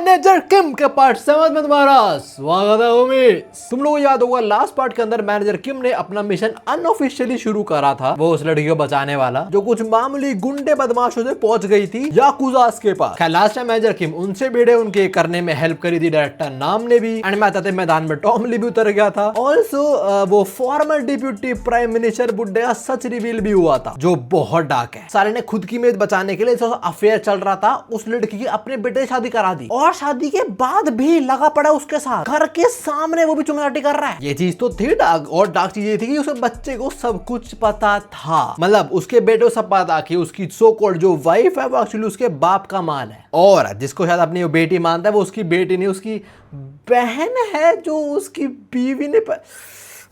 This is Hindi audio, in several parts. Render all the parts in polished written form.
मैनेजर किम के पार्ट 7 में तुम्हारा स्वागत है उम्मीद। तुम लोगों को याद होगा लास्ट पार्ट के अंदर मैनेजर किम ने अपना मिशन अनऑफिशियली शुरू करा था, वो उस लड़की को बचाने वाला जो कुछ मामूली गुंडे बदमाशों से पहुंच गई थी याकुजास के पास। लास्ट टाइम मैनेजर किम उनसे भिड़े, उनके करने में हेल्प करी थी डायरेक्टर नाम ने भी, एंड में मैदान में टॉम ली भी उतर गया था। ऑल्सो वो फॉर्मर डिप्यूटी प्राइम मिनिस्टर बुड्ढे का सच रिवील भी हुआ था जो बहुत डार्क है। साले ने खुद की इमेज बचाने के लिए अफेयर चल रहा था, उस लड़की की अपने बेटे शादी करा दी और शादी के बाद भी लगा पड़ा उसके साथ, घर के सामने वो भी चुमचाटी कर रहा है। ये चीज तो थी डार्क, और डार्क चीज ये थी कि उस बच्चे को सब कुछ पता था, मतलब उसके बेटे को सब पता कि उसकी सो कॉल्ड जो वाइफ है वो एक्चुअली उसके बाप का माल है, और जिसको शायद अपनी बेटी मानता है वो उसकी बेटी नहीं, उसकी बहन है जो उसकी बीवी ने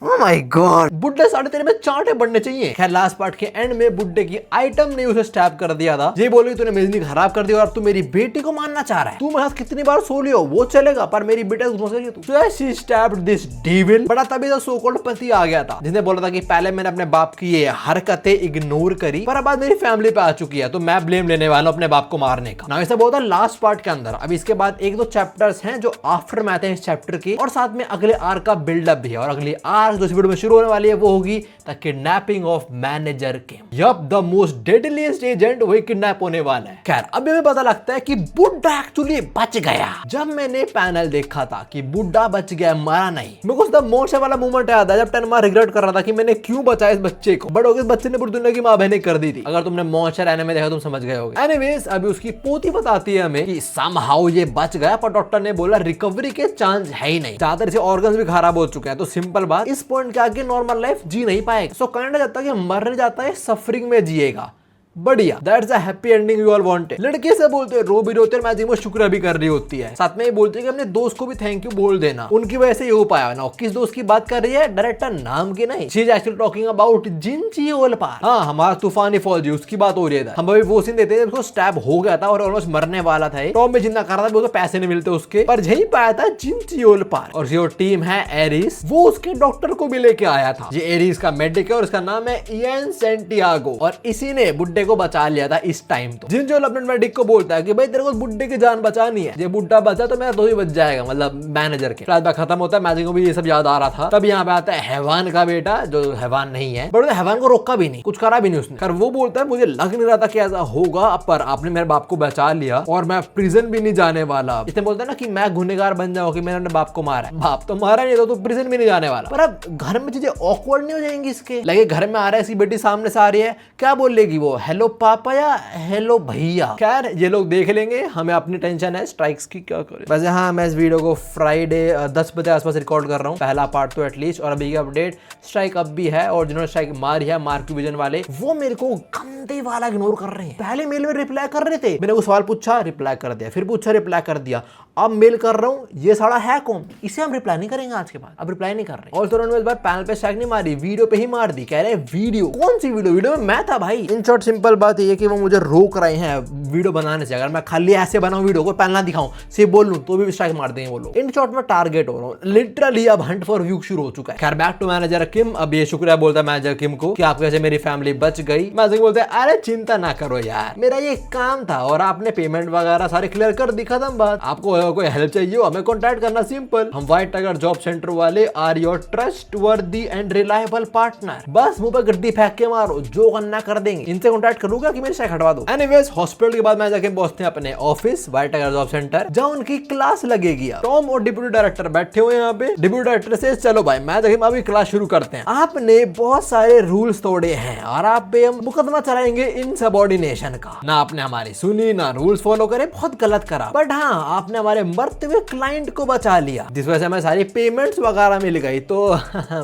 Oh my God! बुड्ढे साढ़े तेरे में चांटे बढ़ने चाहिए। खैर लास्ट पार्ट के एंड में बुड्ढे की आइटम ने उसे स्टैब कर दिया था। ये बोली तूने मेरी जिंदगी खराब कर दी और अब तू मेरी बेटी को मारना चाह रहा है, तू मेरे साथ कितनी बार सो लियो वो चलेगा पर मेरी बेटी को शी स्टैब्ड दिस डेविल। बड़ा तभी तो सो कॉल्ड पति आ गया था जिसने बोला था कि पहले मैंने अपने बाप की ये हरकतें इग्नोर करी पर अब बाद मेरी फैमिली पे आ चुकी है तो मैं ब्लेम लेने वाला हूं अपने बाप को मारने का। ना ऐसा बोला लास्ट पार्ट के अंदर। अब इसके बाद एक दो चैप्टर्स हैं जो आफ्टर मैथ है इस चैप्टर के, और साथ में अगले आर्क का बिल्डअप भी है, और अगली आर्क जो इस वीडियो में शुरू वाली है वो होगी the kidnapping of manager Kim. Yep, the most deadliest agent वही किडनैप होने वाला है। खैर अभी हमें पता लगता है कि बुड्ढा एक्चुअली बच गया। जब मैंने पैनल देखा था कि बुड्ढा बच गया, मरा नहीं, मेरे को द मोशन वाला मोमेंट याद है जब टेनमा रिग्रेट कर रहा था कि मैंने क्यों बचाया इस बच्चे को, बट इस बच्चे ने पूरी दुनिया की मां बहने कर दी थी। अगर तुमने मॉन्स्टर एनिमे देखा तुम समझ गए होगे। एनीवेज अभी उसकी पोती बताती है हमें कि समहाउ ये बच गया, पर डॉक्टर ने बोला रिकवरी के चांस है ही नहीं, ज्यादातर इसे ऑर्गन्स भी खराब हो चुके हैं, तो सिंपल बात इस पॉइंट के आगे नॉर्मल लाइफ जी नहीं पाएगा। सो कहना जाता है कि मरने जाता है सफरिंग में जिएगा। बढ़िया, that's a happy ending you all wanted. लड़के से बोलते हैं रो भी रोते मैं वो शुक्र भी कर रही होती है, साथ में ये बोलते हैं कि अपने दोस्त को भी थैंक यू बोल देना, उनकी वजह से ये हो पाया ना। किस दोस्त की बात कर रही है? डायरेक्टर नाम की नहीं, she is actually talking about जिनची ओलपार। हाँ, हमारा तूफानी फौजी उसकी बात हो रही है। हम अभी वो सीन देते हैं उसको स्टैब हो गया था और ऑलमोस्ट मरने वाला था, टॉम में जिंदा कर रहा था, वो तो पैसे नहीं मिलते उसके, पर यही पाया था जिनची ओलपार। और जो टीम है एरिस, वो उसके डॉक्टर को भी लेके आया था। ये एरिस का मेडिक है और उसका नाम है इयन सेंटियागो, और इसी ने बुड्ढे को बचा लिया था इस टाइम। तो जिन जो अपने मेडिक को बोलता है कि भाई तेरे को बुड्ढे की जान बचानी है, ये बुड्ढा बचा तो मेरा दो ही बच जाएगा, मतलब मैनेजर के। फ्लैशबैक खत्म होता है, मैजिक को भी ये सब याद आ रहा था। तब यहाँ पे आता है हैवान का बेटा जो हैवान नहीं है, बट हैवान को रोका भी नहीं, कुछ करा भी नहीं उसने। कर वो बोलता है मुझे लग नहीं रहा था कि ऐसा होगा, पर आपने मेरे बाप को बचा लिया और मैं प्रिजन भी नहीं जाने वाला। इसने बोलता है ना कि मैं गुनहगार बन जाऊं कि मैंने अपने बाप को मारा है, बाप तो मारा नहीं तो प्रिजन भी नहीं जाने वाला। पर अब घर में चीजें ऑकवर्ड नहीं हो जाएंगी इसके? लगे घर में आ रहा है, इसकी बेटी सामने से आ रही है, क्या बोलेगी वो, हेलो पापा या हेलो भैया? खैर ये लोग देख लेंगे, हमें अपनी टेंशन है स्ट्राइक्स की, क्या करें। वैसे हाँ, मैं इस वीडियो को फ्राइडे 10 बजे आसपास रिकॉर्ड कर रहा हूँ, पहला पार्ट तो एटलीस्ट, और अभी की अपडेट स्ट्राइक अब भी है, और जिन्होंने स्ट्राइक मारी है मार्क विजन वाले, वो मेरे को गंदे वाला इग्नोर कर रहे हैं। पहले मेल में रिप्लाई कर रहे थे, मैंने वो सवाल पूछा रिप्लाई कर दिया, फिर पूछा रिप्लाई कर दिया, अब मेल कर रहा हूँ, ये साला है कौन? इसे हम रिप्लाई नहीं करेंगे आज के बाद, अब रिप्लाई नहीं कर रहे। और इस बार पैनल पे स्ट्राइक नहीं मारी, वीडियो पे ही मार दी। कह रहे वीडियो कौन सी वीडियो? वीडियो में मैं था भाई। इन शॉर्ट सिंपल बात ये कि वो मुझे रोक रहे हैं वीडियो बनाने से। अगर मैं खाली ऐसे बनाऊं वीडियो को पैनल दिखाऊं सिर्फ बोल लूं तो भी स्ट्राइक मार देंगे वो लोग। इन शॉर्ट में टारगेट हो रहा हूं लिटरली। अब हंट फॉर व्यू शुरू हो चुका है। खैर बैक टू मैनेजर किम। अब ये शुक्रिया बोलता है मैनेजर किम को कि आप कैसे मेरी फैमिली बच गई। मैनेजर बोलते हैं अरे चिंता ना करो यार, मेरा ये काम था और आपने पेमेंट वगैरह सारे क्लियर कर दी, खत्म बात। आपको कोई हेल्प चाहिए हमें कॉन्टैक्ट करना, सिंपल। हम व्हाइट टाइगर जॉब सेंटर वाले are your trustworthy and reliable partner. बस मुंह पे गड्डी फेंक के मारो, जो करना कर देंगे। इनसे कॉन्टैक्ट करूंगा कि मेरी स्ट्राइक हटवा दो। एनीवेज हॉस्पिटल के बाद मैं जाके पहुंचते हैं अपने office white Tiger job centre, जहां उनकी क्लास लगेगी। टॉम और डिप्यूटी डायरेक्टर बैठे हुए हैं यहाँ पे। डिप्यूटी डायरेक्टर से चलो भाई मैं देखिए अभी क्लास शुरू करते हैं। आपने बहुत सारे रूल्स तोड़े हैं और आप पे हम मुकदमा चलाएंगे इनसबऑर्डिनेशन का। ना आपने हमारी सुनी ना रूल्स फॉलो करे, बहुत गलत करा, बट हाँ आपने हमारे मरते हुए क्लाइंट को बचा लिया, जिस वजह से हमें सारी पेमेंट्स वगैरह मिल गई, तो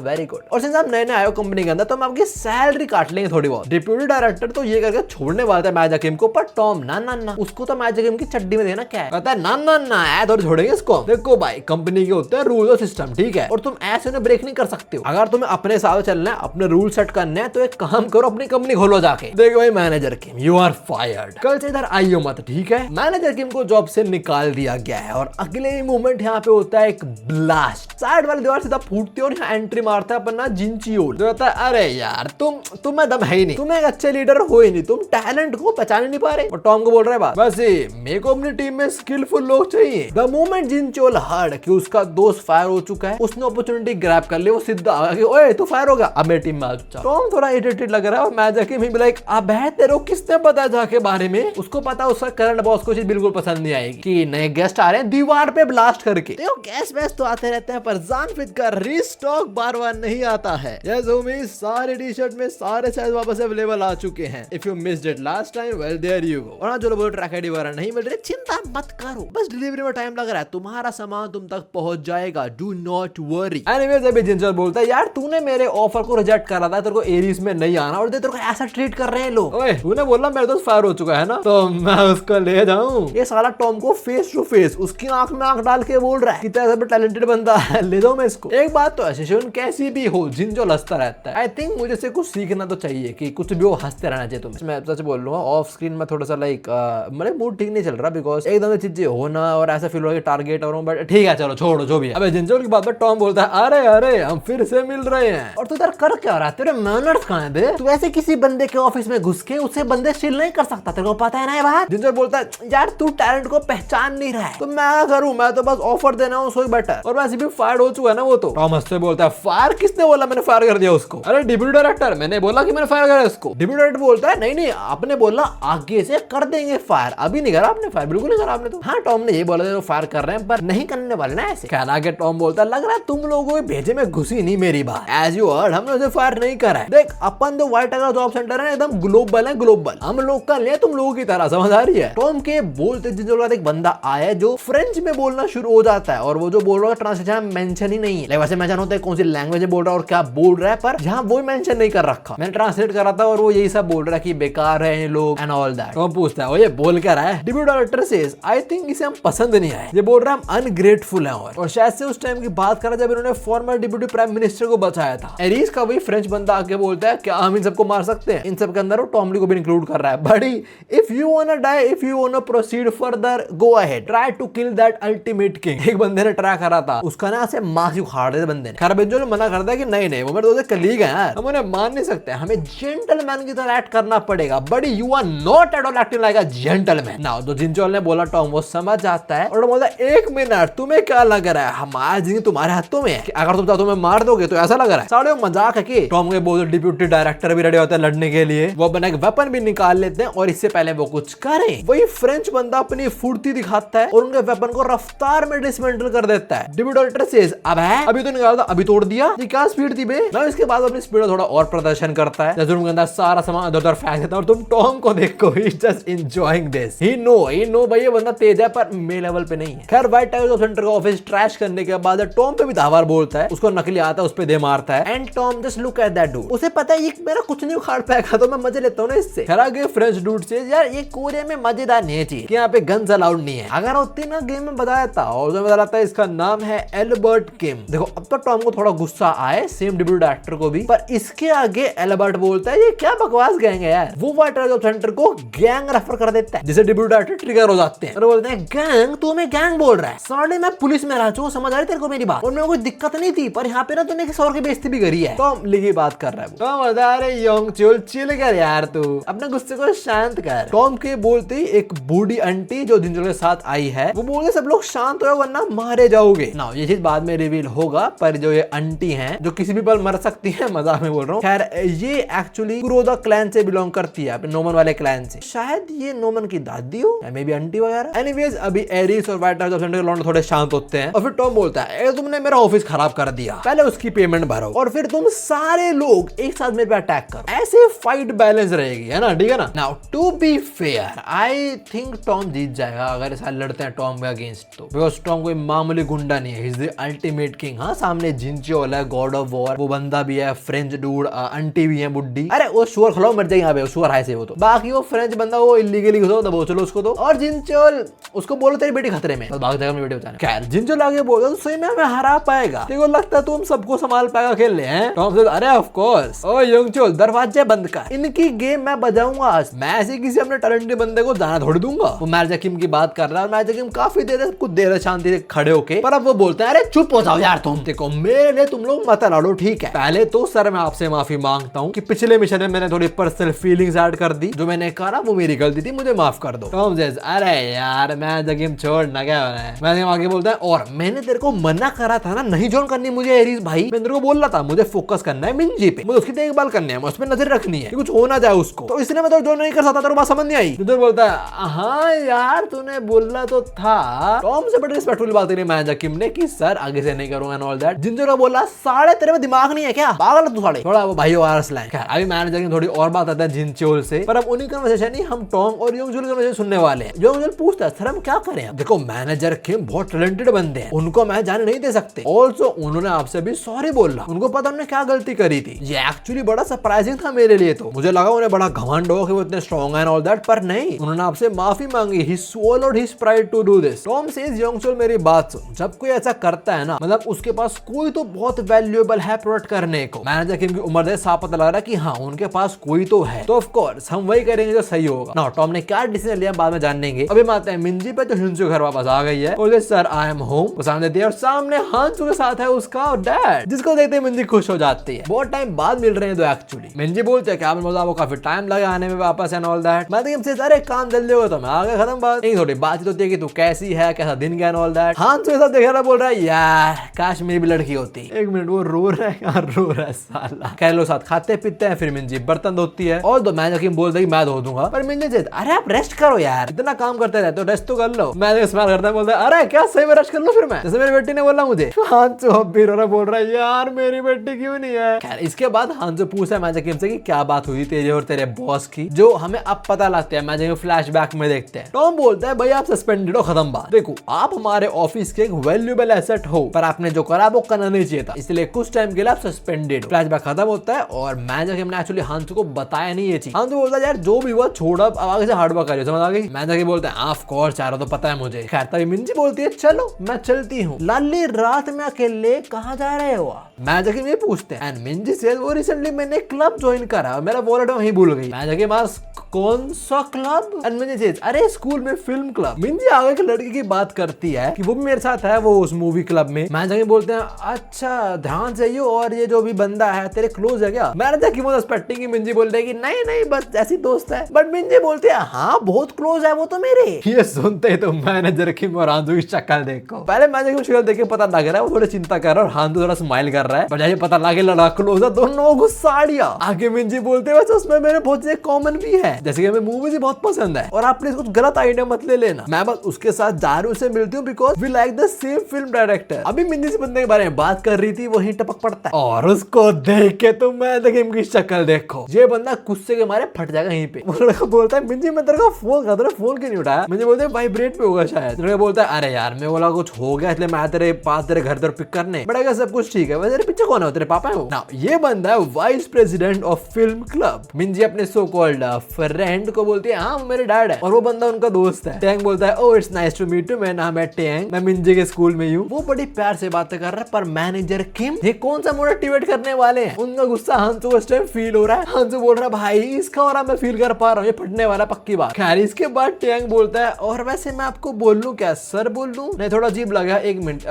वेरी गुड। और सिंस आप नए नए आए हो कंपनी के अंदर तो हम आपकी सैलरी काट लेंगे थोड़ी बहुत। डिप्यूटी डायरेक्टर तो ये करके छोड़ने वाला था मैनेजर किम को, पर टॉम ना ना ना, उसको तो मैनेजर किम की चड्डी में देना क्या है, कहता है ना ना ना ऐड और छोड़ेंगे इसको। देखो भाई कंपनी के होते हैं रूल और सिस्टम, ठीक है, और तुम ऐसे उन्हें ब्रेक नहीं कर सकते हो। अगर तुम्हें अपने साथ चलना है, अपने रूल सेट करने हैं, तो एक काम करो अपनी कंपनी खोलो जाके। देखो भाई manager Kim you are fired, कल से इधर आइयो मत, ठीक है। मैनेजर किम को जॉब से निकाल दिया गया है और अगले मोमेंट यहाँ पे होता है एक ब्लास्ट। साइड वाली दीवार सीधा फूटती है और यहाँ एंट्री मारता है अपना जिनचियोल, जो कहता है अरे यार तुम में दम है ही नहीं, तुम एक अच्छे लीडर हो ही नहीं, तुम टैलेंट को पहचान नहीं पा रहे। और टॉम को बोल रहे बात वैसे मेरे को अपनी टीम में स्किलफुल लोग चाहिए। द मोमेंट जिनचोल हर्ड कि उसका दोस्त फायर हो चुका है, उसने अपॉर्चुनिटी ग्रैब कर ली, वो सीधा आ गया, ओए तू फायर हो गया, अब मेरी टीम में आ चुका। टॉम थोड़ा इरिटेटेड लग रहा है और मैं जाके भी लाइक अब तेरे को किसने पता जाके बारे में, उसको पता उसका करंट बॉस को चीज बिल्कुल पसंद नहीं आएगी कि नए गेस्ट आ रहे हैं दीवार पे ब्लास्ट करके। देखो गेस्ट वेस्ट तो आते रहते हैं पर जानफिट का रीस्टॉक बार बार नहीं आता है। यस होमी, सारे टी शर्ट में सारे साइज वापस अवेलेबल आ चुके हैं। If you missed it last time well there you go. और जो लोग ट्रैक आईडी वगैरह नहीं मिल रहे, चिंता मत करो, बस डिलीवरी में टाइम लग रहा है, तुम्हारा सामान तुम तक पहुंच जाएगा, डू नॉट वरी। एनीवेज अभी जिंजर बोलता है यार तूने मेरे ऑफर को रिजेक्ट करा था, तेरे को एरीज में नहीं आना और तेरे को ऐसा ट्रीट कर रहे हैं लोग। ओए तूने बोला मेरे दोस्त फायर हो चुका है ना, तो मैं उसको ले जाऊं। ये साला टॉम को फेस टू फेस उसकी आंख में आंख डाल के बोल रहा है कि तेरा टैलेंटेड बंदा है, ले जाओ मैं इसको। एक बात तो ऐसी कैसी भी हो जिंजो हंसता रहता है। आई थिंक मुझे से कुछ सीखना तो चाहिए कि कुछ भी वो हंसते रहना चाहिए तुम्हें। मैं सच बोल लूंगा ऑफ स्क्रीन में थोड़ा सा लाइक मेरे मूड ठीक नहीं चल रहा बिकॉज एकदम चीजें होना और ऐसा फील हो रहा है टारगेट और बट ठीक है चलो छोड़ो जो भी है। अब जिंजो की बात पर टॉम बोलता है अरे अरे हम फिर से मिल रहे हैं। और तू इधर कर क्या रहा है, तेरे मैनर्स कहां है बे? तू ऐसे किसी बंदे के ऑफिस में घुस के उससे बंदे चिल नहीं कर सकता, तेरे को पता है ना ये बात। जिंजर बोलता है यार तू टैलेंट को पहचान नहीं रहा है तो मैं करूं, मैं तो बस ऑफर देना हूं सो बेटर। और वैसे भी फायर हो चुका है ना वो तो। टॉमस से बोलता है फायर किसने बोला मैंने फायर कर दिया उसको? अरे डिप्यूटी डायरेक्टर मैंने बोला कि मैंने फायर करा उसको। डिप्यूटी डायरेक्टर बोलता है नहीं नहीं आपने बोला आगे से कर देंगे फायर, अभी नहीं करा आपने फायर, बिल्कुल नहीं करा आपने तो। हाँ टॉम ने ये बोला फायर कर रहे हैं पर नहीं करने वाले ना ऐसे। कहना के टॉम बोलता है लग रहा है तुम लोगों के भेजे में घुसी नहीं मेरी बात। एज यू हर्ड हमने उसे फायर नहीं करा है। देख अपन तो व्हाइट टाइगर जॉब सेंटर है एकदम ग्लोबल है, ग्लोबल हम लोग का ले तुम लोगों की तरह, समझ आ रही है? टॉम के बोलते जिंजर एक बंदा आया जो फ्रेंच में बोलना शुरू हो जाता है और वो जो बोल रहा है ट्रांसलेशन मेंशन ही नहीं है। वैसे मेंशन होता है कौन सी लैंग्वेज बोल रहा है और क्या बोल रहा है, पर यहाँ वो मेंशन नहीं कर रखा। मैंने ट्रांसलेट करा था और वो यही सब बोल रहा है कि बेकार है ये लोग एंड ऑल दैट। टॉम पूछता है वो ये बोल क्या रहा है? Deputy director says I think इसे हम पसंद नहीं आए, ये बोल रहा है हम अनग्रेटफुल हैं। और शायद से उस टाइम की बात करा जब इन्होंने फॉर्मर डिप्यूटी प्राइम मिनिस्टर को बचाया था। एरिस का वही फ्रेंच बंदा आके बोलता है क्या हम इन सबको मार सकते हैं? इन सब के अंदर वो टॉमली को भी इंक्लूड कर रहा है। Buddy if you wanna die, if you wanna proceed further go ahead, try to kill that ultimate king. एक बंदे ने ट्राई करा था उसका ना ऐसे मार उखाड़ दे बंदे ने। खरबेंजो ने मना करता है कि नहीं नहीं वो मेरे दोस्त कलीग हैं, हम उन्हें मान नहीं सकते, हमें जेंटलमैन की तरह एक्ट करना पड़ेगा। Buddy you are not at all acting like a gentleman. Now जो जिंजोल ने बोला टॉम वो समझ जाता है और बोलता है एक मिनट तुम्हें क्या लग रहा है हमारी जिंदगी तुम्हारे हाथों में है, अगर तुम चाहो तो मार दोगे तो ऐसा लग रहा है? साले मजाक है कि टॉम के बोल डिप्यूटी डायरेक्टर भी रेडी होता है लड़ने के लिए, वो अपना एक वेपन भी निकाल लेते हैं और इससे पहले वो कुछ करें वही फ्रेंच बंदा अपनी फुर्ती दिखाता है और उनके वेपन को रफ्तार में डिसमेंटल कर देता है। डिप्यूटी डायरेक्टर सेज अब है अभी तो निकाला था अभी तोड़ दिया, ये क्या स्पीड थी बे? मैं इसके बाद अपनी स्पीड थोड़ा और प्रदर्शन करता है, जैसे उनके अंदर सारा सामान इधर-उधर फेंक देता है और तुम टॉम को देखो he is just enjoying this. He know भाई ये बंदा तेज है पर मेरे लेवल पे नहीं है। खैर व्हाइट टाइगर सेंटर का ऑफिस ट्रैश करने के बाद टॉम पे भी धावार बोलता है, उसको नकली आता है उस पे दे मारता है and Tom just look at that dude. उसे पता है ये मेरा कुछ नहीं उखाड़ पाएगा तो मैं मजे लेता हूं ना इससे। खैर आगे फ्रेंच डूड से यार ये कोरिया में मजेदार नहीं है चीज कि यहाँ पे गन्स अलाउड नहीं है, अगर होती ना गेम में बताया था। और जो बताया था इसका नाम है एल्बर्ट किम। देखो अब तो टॉम को थोड़ा गुस्सा आए, सेम डिप्यूटी डायरेक्टर को भी, पर इसके आगे एल्बर्ट बोलता है ये क्या बकवास गैंग है यार। वो व्हाइट टाइगर सेंटर को गैंग रेफर कर देता है जिसे डिप्यूटी डायरेक्टर ट्रिगर हो जाते हैं और बोलते हैं गैंग तू हमें गैंग बोल रहा है, साले मैं पुलिस में रह चुका हूं, समझ आ रही तेरे को मेरी बात, और मेरे को कोई दिक्कत नहीं थी पर यहाँ पे ना तूने किसी और की बेइज्जती भी करी है। टॉम लिखी बात कर रहा है टॉम बता रहे योंगचुल चिल कर यार तू अपने गुस्से को शांत कर। टॉम के बोलते ही एक बूढ़ी आंटी जो जिंजर के साथ आई है वो बोलते सब लोग शांत हो वरना मारे जाओगे ना। ये चीज बाद में रिवील होगा पर जो ये आंटी हैं जो किसी भी पल मर सकती है, मजाक में बोल रहा हूँ। खैर ये एक्चुअली कुरोदा क्लैन से बिलोंग करती है, अपने नोमन वाले क्लैन से। शायद ये नोमन की दादी हो या मे बी आंटी वगैरह। एनीवेज अभी एरिस और व्हाइट टाइगर सेंटर के लौंडे थोड़े शांत होते हैं और फिर टॉम बोलता है तुमने मेरा ऑफिस खराब कर दिया, पहले उसकी पेमेंट भरो और फिर तुम सारे लोग एक साथ मेरे पे अटैक करो, ऐसे फाइट बैलेंस रहेगी, है ना? ठीक है ना? Now to be fair I think Tom जीत जाएगा अगर ऐसा लड़ते हैं टॉम के अगेंस्ट तो, बिकॉज टॉम कोई मामूली गुंडा नहीं है, he is the ultimate king. हाँ सामने जिंचोल है, गॉड ऑफ वॉर, वो बंदा भी है, फ्रेंच डूड, आंटी भी है बुड्ढी, अरे वो शुअर खिलाओ मर जाए यहाँ पे, शुअर है से वो तो। बाकी वो फ्रेंच बंदा वो इलीगली घुसो दबो चलो उसको तो, और जिंचोल उसको बोलो तेरी बेटी खतरे में, तो भाग जाएगा मेरी बेटी बचाने। खैर जिंचोल आगे बोल तो सही में हमें हरा पाएगा, देखो लगता है तुम सबको संभाल पाएगा खेलने हैं। टॉम से अरे ऑफ कोर्स ओ योंगचुल दरवाजे बंद कर, इनकी गेम मैं बजाऊंगा आज, मैं ऐसे किसी अपने टैलेंटेड बंदे को जाना थोड़ी दूंगा। वो मैजिक किम की बात कर रहा है, मैजिक किम काफी देर कुछ देर शांति से खड़े होके, पर अब वो बोलते हैं अरे चुप हो जाओ यार तुम, देखो मेरे लिए तुम लोग मत लड़ो ठीक है, पहले तो सर मैं आपसे माफी मांगता हूँ कि पिछले मिशन में मैंने थोड़ी पर्सनल थोड़ी फीलिंग्स ऐड कर दी, जो मैंने कहा वो मेरी गलती थी, मुझे माफ कर दो। टॉम सेज अरे यार मैनेजर किम छोड़ना क्या हो रहा है। मैनेजर आगे बोलता है और मैंने तेरे को मना करा था ना नहीं ज्वाइन करनी मुझे एरीज भाई, मैं तेरे को बोल रहा था मुझे फोकस करना है मिंजी पे, मुझे उसकी देखभाल करनी है, उस पर नजर रखनी है, कुछ हो ना जाए उसको, तो इसलिए मैं तो ज्वाइन नहीं कर सकता। तेरे को बात समझ नहीं आई। जिंजर बोलता है हाँ यार तूने बोला तो था। टॉम से बड़ी रिस्पेक्टफुल बात करी मैनेजर किम ने कि सर आगे से नहीं करूंगा एंड ऑल दैट। जिंजर को बोला साढ़े तेरे में दिमाग नहीं है क्या, पागल है तू साढ़े, थोड़ा वो भाई वारस लाइन। अभी मैनेजर की थोड़ी और बात आता है जिनचोल से, पर अब उन्हीं कन्वर्सेशन नहीं हम टॉम और योंगजुल कन्वर्सेशन सुनने वाले हैं। योंगजुल पूछता है सर हम क्या करें। देखो मैनेजर किम बहुत टैलेंटेड बंदे हैं, उनको मैं जाने नहीं दे सकते। ऑल्सो उन्होंने आपसे भी सॉरी बोला, उनको पता उन्होंने क्या गलती करी थी। ये एक्चुअली बड़ा सरप्राइजिंग था मेरे लिए, तो मुझे लगा उन्हें बड़ा घमंड हो कि वो इतने स्ट्रॉन्ग है ऑल दैट, पर नहीं उन्होंने आपसे माफी मांगी। He swallowed his pride to do this. Tom says Yongjul मेरी बात सुन, जब कोई ऐसा करता है ना मतलब उसके पास कोई तो बहुत वैल्यूएबल है प्रोडक्ट करने को। मैनेजर किम की उम्र से साफ पता लग रहा है कि हाँ उनके पास कोई तो है, तो ऑफ कोर्स हम वही करेंगे जो सही होगा ना। टॉम ने क्या डिसीजन लिया बाद में जानेंगे। अभी आते हैं मिंजी पे, तो हिंसू घर वापस आ गई है और सर आई एम होम वो सामने देती है और सामने हांसू के साथ है उसका डैड, जिसको देखते ही मिंजी खुश हो जाती है। बहुत टाइम बाद मिल रहे हैं तो एक्चुअली मिंजी बोलते हैं क्या मजा, वो काफी टाइम लगा आने में वापस एंड ऑल दैट। मैं तो अरे काम जल्दी होगा तो मैं आगे खत्म बात, एक थोड़ी बातचीत होती है कि तू कैसी है, कैसा दिन गया एंड ऑल दैट। हांसू के साथ देख रहा बोल रहा है यार काश मेरी भी लड़की होती। एक मिनट वो रो रहा है यार, रो रहा है साला। कई लोग साथ खाते पीते हैं, फिर मिंजी बर्तन धोती है और दो मैनेजर किम बोलता है मैं धो दूंगा, पर मिंजी कहती अरे आप रेस्ट करो यार, इतना काम करते रहते हो रेस्ट तो कर लो। मैनेजर स्माइल करता है बोलता है अरे क्या सही में रेस्ट कर लो फिर मैं, जैसे मेरी बेटी ने बोला मुझे। हांसू अब भी रो रहा बोल रहा है यार मेरी बेटी क्यों नहीं है। खैर इसके बाद हांसू पूछा मैनेजर किम से कि क्या बात हुई तेरे और तेरे बॉस की, जो हमें अब पता लगता है मैनेजर फ्लैशबैक में देखते हैं। टॉम बोलता है भाई आप सस्पेंडेड हो, खत्म बात। देखो आप हमारे ऑफिस के एक वैल्यूएबल एसेट हो, पर आपने जो करा वो करना नहीं चाहिए था, इसलिए कुछ टाइम के लिए आप सस्पेंडेड हो। फ्लैशबैक खत्म होता है और मैनेजर किम ने एक्चुअली हांसू को बताया नहीं ये चीज। हांसू बोलता है यार जो भी हुआ छोड़, अब आगे से हार्ड वर्क करियो, समझ आ गई। मैनेजर किम बोलता है ऑफ कोर्स यार तो पता है मुझे। खैर तभी मिंजी बोलती है चलो मैं चलती हूँ। लाली रात में अकेले कहाँ जा रहे हो। मैनेजर किम ये पूछते हैं एंड मिंजी से वो रिसेंटली मैंने क्लब ज्वाइन करा, मेरा वॉलेट वहीं भूल गई। मैनेजर के पास कौन सा क्लब। एंड मिंजी से अरे स्कूल में फिल्म क्लब। मिंजी आगे की लड़की की बात करती है कि वो भी मेरे साथ है वो उस मूवी क्लब में। मैनेजर किम बोलते हैं अच्छा ध्यान से और ये जो भी बंदा है तेरे क्लोज है क्या। मैनेजर किम एक्सपेक्टिंग की मिंजी बोल रही है कि नहीं नहीं बस ऐसी दोस्त है, बट मिंजी बोलते हैं हाँ बहुत क्लोज है वो तो मेरे। ये सुनते तो मैनेजर किम और हांसू की शक्ल देखो, पहले मैनेजर किम शक्ल देख के पता लग रहा है वो थोड़ा चिंता कर रहा है और हांसू थोड़ा स्माइल कर रहा है, पर जब पता लगे लड़ा क्लोज है दोनों गुस्साड़िया। आगे मिंजी बोलते हैं उसमें मेरे बहुत से कॉमन भी है, जैसे कि हमें मूवीज बहुत पसंद है और आप प्लीज कुछ गलत आइडिया मत ले लेना, मैं बस उसके साथ जारू से मिलती हूँ because we like the same film director. अभी मिंजी से बंदे के बारे में बात कर रही थी वही टपक पड़ता है और उसको देख के तो मैनेजर किम की शक्ल देखो, ये बंदा गुस्से के मारे फट जाएगा यहीं पे। वो लड़का बोलता है मिंजी मैं तेरे को फोन कर, फोन क्यों नहीं उठाया। मिंजी बोलते हैं वाइब्रेट पे होगा शायद। लड़का बोलता है अरे यार मैं बोला कुछ हो गया इसलिए मैं तेरे पास तेरे घर पिक करने, बट अगर सब कुछ ठीक है वैसे तेरे पीछे कौन है, तेरे पापा है ना। ये बंदा है vice president of film club. Minji अपने सो कॉल्ड फ्रेंड को बोलती है हाँ मेरे डैड है और वो बंदा उनका दोस्त है। टैंग बोलता है oh it's nice to meet you, मैं नाम है टैंग, मैं मिंजी के स्कूल में हूँ। वो बड़ी प्यार से बातें कर रहा है, पर मैनेजर किम ये कौन सा मोटिवेट करने वाले हैं। उनका गुस्सा हांसू को इस टाइम फील हो रहा है। हांसू बोल रहा है भाई इसका और मैं फील कर पा रहा हूँ ये फटने वाला पक्की बात। खैर इसके बाद टैंग बोलता है और वैसे मैं आपको बोल लूं क्या, सर बोल लूं, नहीं थोड़ा अजीब लगा, एक मिनट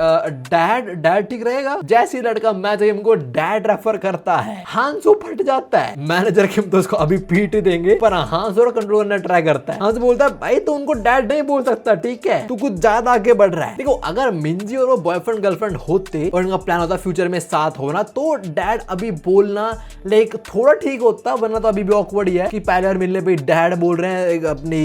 डैड डैड ठीक रहेगा। जैसे ही लड़का मैनेजर किम को डैड रेफर करता है हांसू फट जाता है। मैनेजर किम तो उसको अभी पीट ही देंगे, पर हांसू कंट्रोल करना ट्राई करता है। हांसू बोलता है भाई तो उनको डैड नहीं बोल सकता ठीक है, तू कुछ ज्यादा आगे बढ़ रहा है। देखो अगर मिंजी और वो बॉयफ्रेंड गर्लफ्रेंड होते और उनका प्लान होता फ्यूचर में साथ होना, तो डैड अभी बोलना लाइक थोड़ा ठीक होता, वरना तो अभी भी ऑकवर्ड ही है कि पहले बार मिलने पे डैड बोल रहे हैं अपनी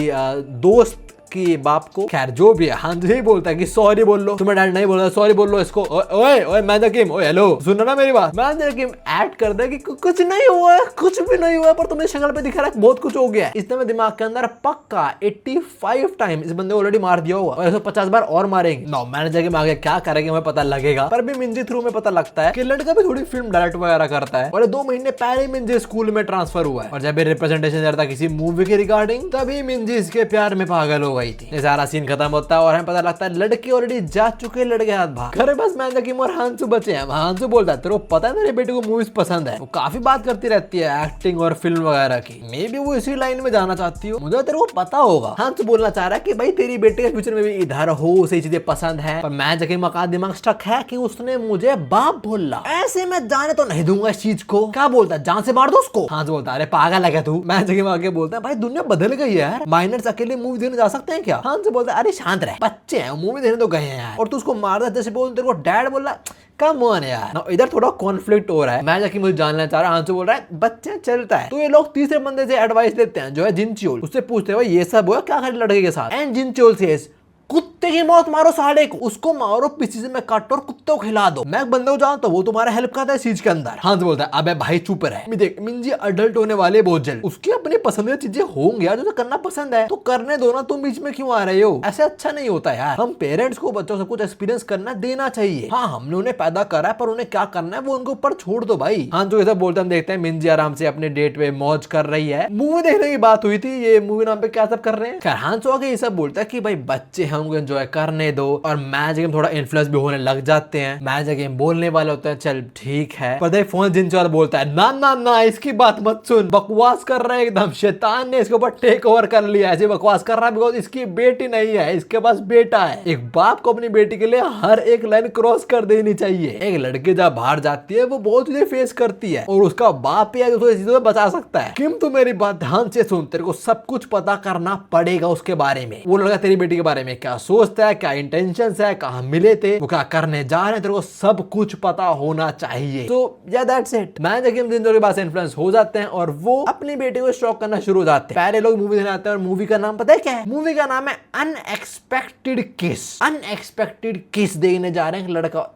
दोस्त कि बाप को। खैर जो भी है हांसू ही बोलता है कि सॉरी बोल लो, तुम्हें डैड नहीं बोल रहा सॉरी बोल लो इसको। ओए ओए मैनेजर किम ओए हेलो सुन ना मेरी बात। मैनेजर किम ऐड कर दे कि कुछ नहीं हुआ है, कुछ भी नहीं हुआ, पर तुम्हें शक्ल पे दिख रहा है बहुत कुछ हो गया है। इसने में दिमाग के अंदर पक्का 85 टाइम इस बंदे को ऑलरेडी मार दिया होगा और 150 बार और मारेंगे। नो मैनेजर किम आगे क्या करेंगे हमें पता लगेगा, पर भी मिंजी थ्रू में पता लगता है कि लड़का भी थोड़ी फिल्म डायरेक्ट वगैरह करता है और 2 महीने पहले मिंजी स्कूल में ट्रांसफर हुआ है और जब रिप्रेजेंटेशन दे रहा था किसी मूवी के रिगार्डिंग, तभी मिंजी इसके प्यार में पागल हो गई थी। ये सारा सीन खत्म होता है और हमें पता लगता है लड़के ऑलरेडी जा चुके, लड़के हाथ भाग। घर बस मैं किम और हांसू बचे हैं। हांसू बोलता है तेरे को पता है मेरे बेटे को मूवीज पसंद है, वो काफी बात करती रहती है एक्टिंग और फिल्म वगैरह की, मे भी वो इसी लाइन में जाना चाहती हो, मुझे तेरे को पता होगा। हांसू बोलना चाह रहा है कि भाई तेरी बेटे के फ्यूचर में भी इधर हो, उसे चीजें पसंद है, पर मैं जकीम का दिमाग स्टक है कि उसने मुझे बाप बोला, ऐसे मैं जाने तो नहीं दूंगा इस चीज को। क्या बोलता है, जान से मार दो उसको। हांसू बोलता है अरे पागल है क्या तू। मैं जकीम आके बोलता है भाई दुनिया बदल गई है यार, माइनर्स अकेले मूवी देखने जा सकते हैं क्या। हांसू बोलता है अरे शांत रह, बच्चे हैं मूवी देखने तो गए हैं यार, और तू उसको मार दे जैसे बोल तेरे को डैड बोला। कम ऑन यार। ना इधर थोड़ा कॉन्फ्लिक्ट हो रहा है। मैं जाके मुझे जानना चाह रहा हूं, हांसू बोल रहा है बच्चे चलता है। तो ये लोग तीसरे बंदे से एडवाइस लेते हैं जो है जिनचोल, उससे पूछते हैं भाई ये सब हुआ क्या करे लड़के के साथ। एंड जिनचोल सेज कुत्ते की मौत मारो साले को, उसको मारो पीछे से मैं काटो और कुत्ते को खिला दो। मैं एक बंदे को जानता हूं वो तुम्हारा हेल्प करता है चीज के अंदर। हांसू बोलता है अबे भाई चुप रहे, देख मिंजी अडल्ट होने वाले बहुत जल्द, उसकी अपनी पसंदीदा चीजें होंगी यार, जो करना पसंद है तो करने दो ना, तुम बीच में क्यों आ रहे हो, ऐसे अच्छा नहीं होता यार। हम पेरेंट्स को बच्चों से कुछ एक्सपीरियंस करना देना चाहिए। हाँ हमने उन्हें पैदा करा है पर उन्हें क्या करना है वो उनके ऊपर छोड़ दो भाई। हांसू ऐसा बोलते हम देखते हैं मिंजी आराम से अपने डेट पे मौज कर रही है। मूवी देखने की बात हुई थी, ये मूवी नाम पे क्या सब कर रहे हैं। खैर हांसू आगे ये सब बोलता है कि भाई बच्चे हैं उनको एंजॉय करने दो, और मैच गेम थोड़ा इन्फ्लुएंस भी होने लग जाते हैं। मैच गेम बोलने वाले होते हैं चल ठीक है, पर फोन जिनचोल बोलता है ना ना ना इसकी बात मत सुन, बकवास कर रहा है एकदम, शैतान ने इसके ऊपर टेक ओवर कर लिया, ऐसे बकवास कर रहा है बिकॉज इसकी बेटी नहीं है, इसके पास बेटा है। एक बाप को अपनी बेटी के लिए हर एक लाइन क्रॉस कर देनी चाहिए। एक लड़की जब बाहर जाती है वो बहुत चीजें फेस करती है और उसका बाप ही है जो चीजों से बचा सकता है। किम तू मेरी बात ध्यान से सुन, तेरे को सब कुछ पता करना पड़ेगा उसके बारे में। वो लड़का तेरी बेटी के बारे में क्या सोचता है, क्या इंटेंशंस है, कहां मिले थे, वो क्या करने जा रहे हैं, तेरे को सब कुछ पता होना चाहिए। तो या दैट्स इट। मैं जकीम जिनचोल के पास इन्फ्लुएंस हो जाते हैं और वो अपनी बेटी को स्टॉक करना शुरू हो जाते हैं। पहले लोग मूवी देखने आते हैं और मूवी का नाम पता है क्या है, मूवी का नाम है अनएक्सपेक्टेड किस। अनएक्सपेक्टेड किस देखने जा रहे हैं। लड़का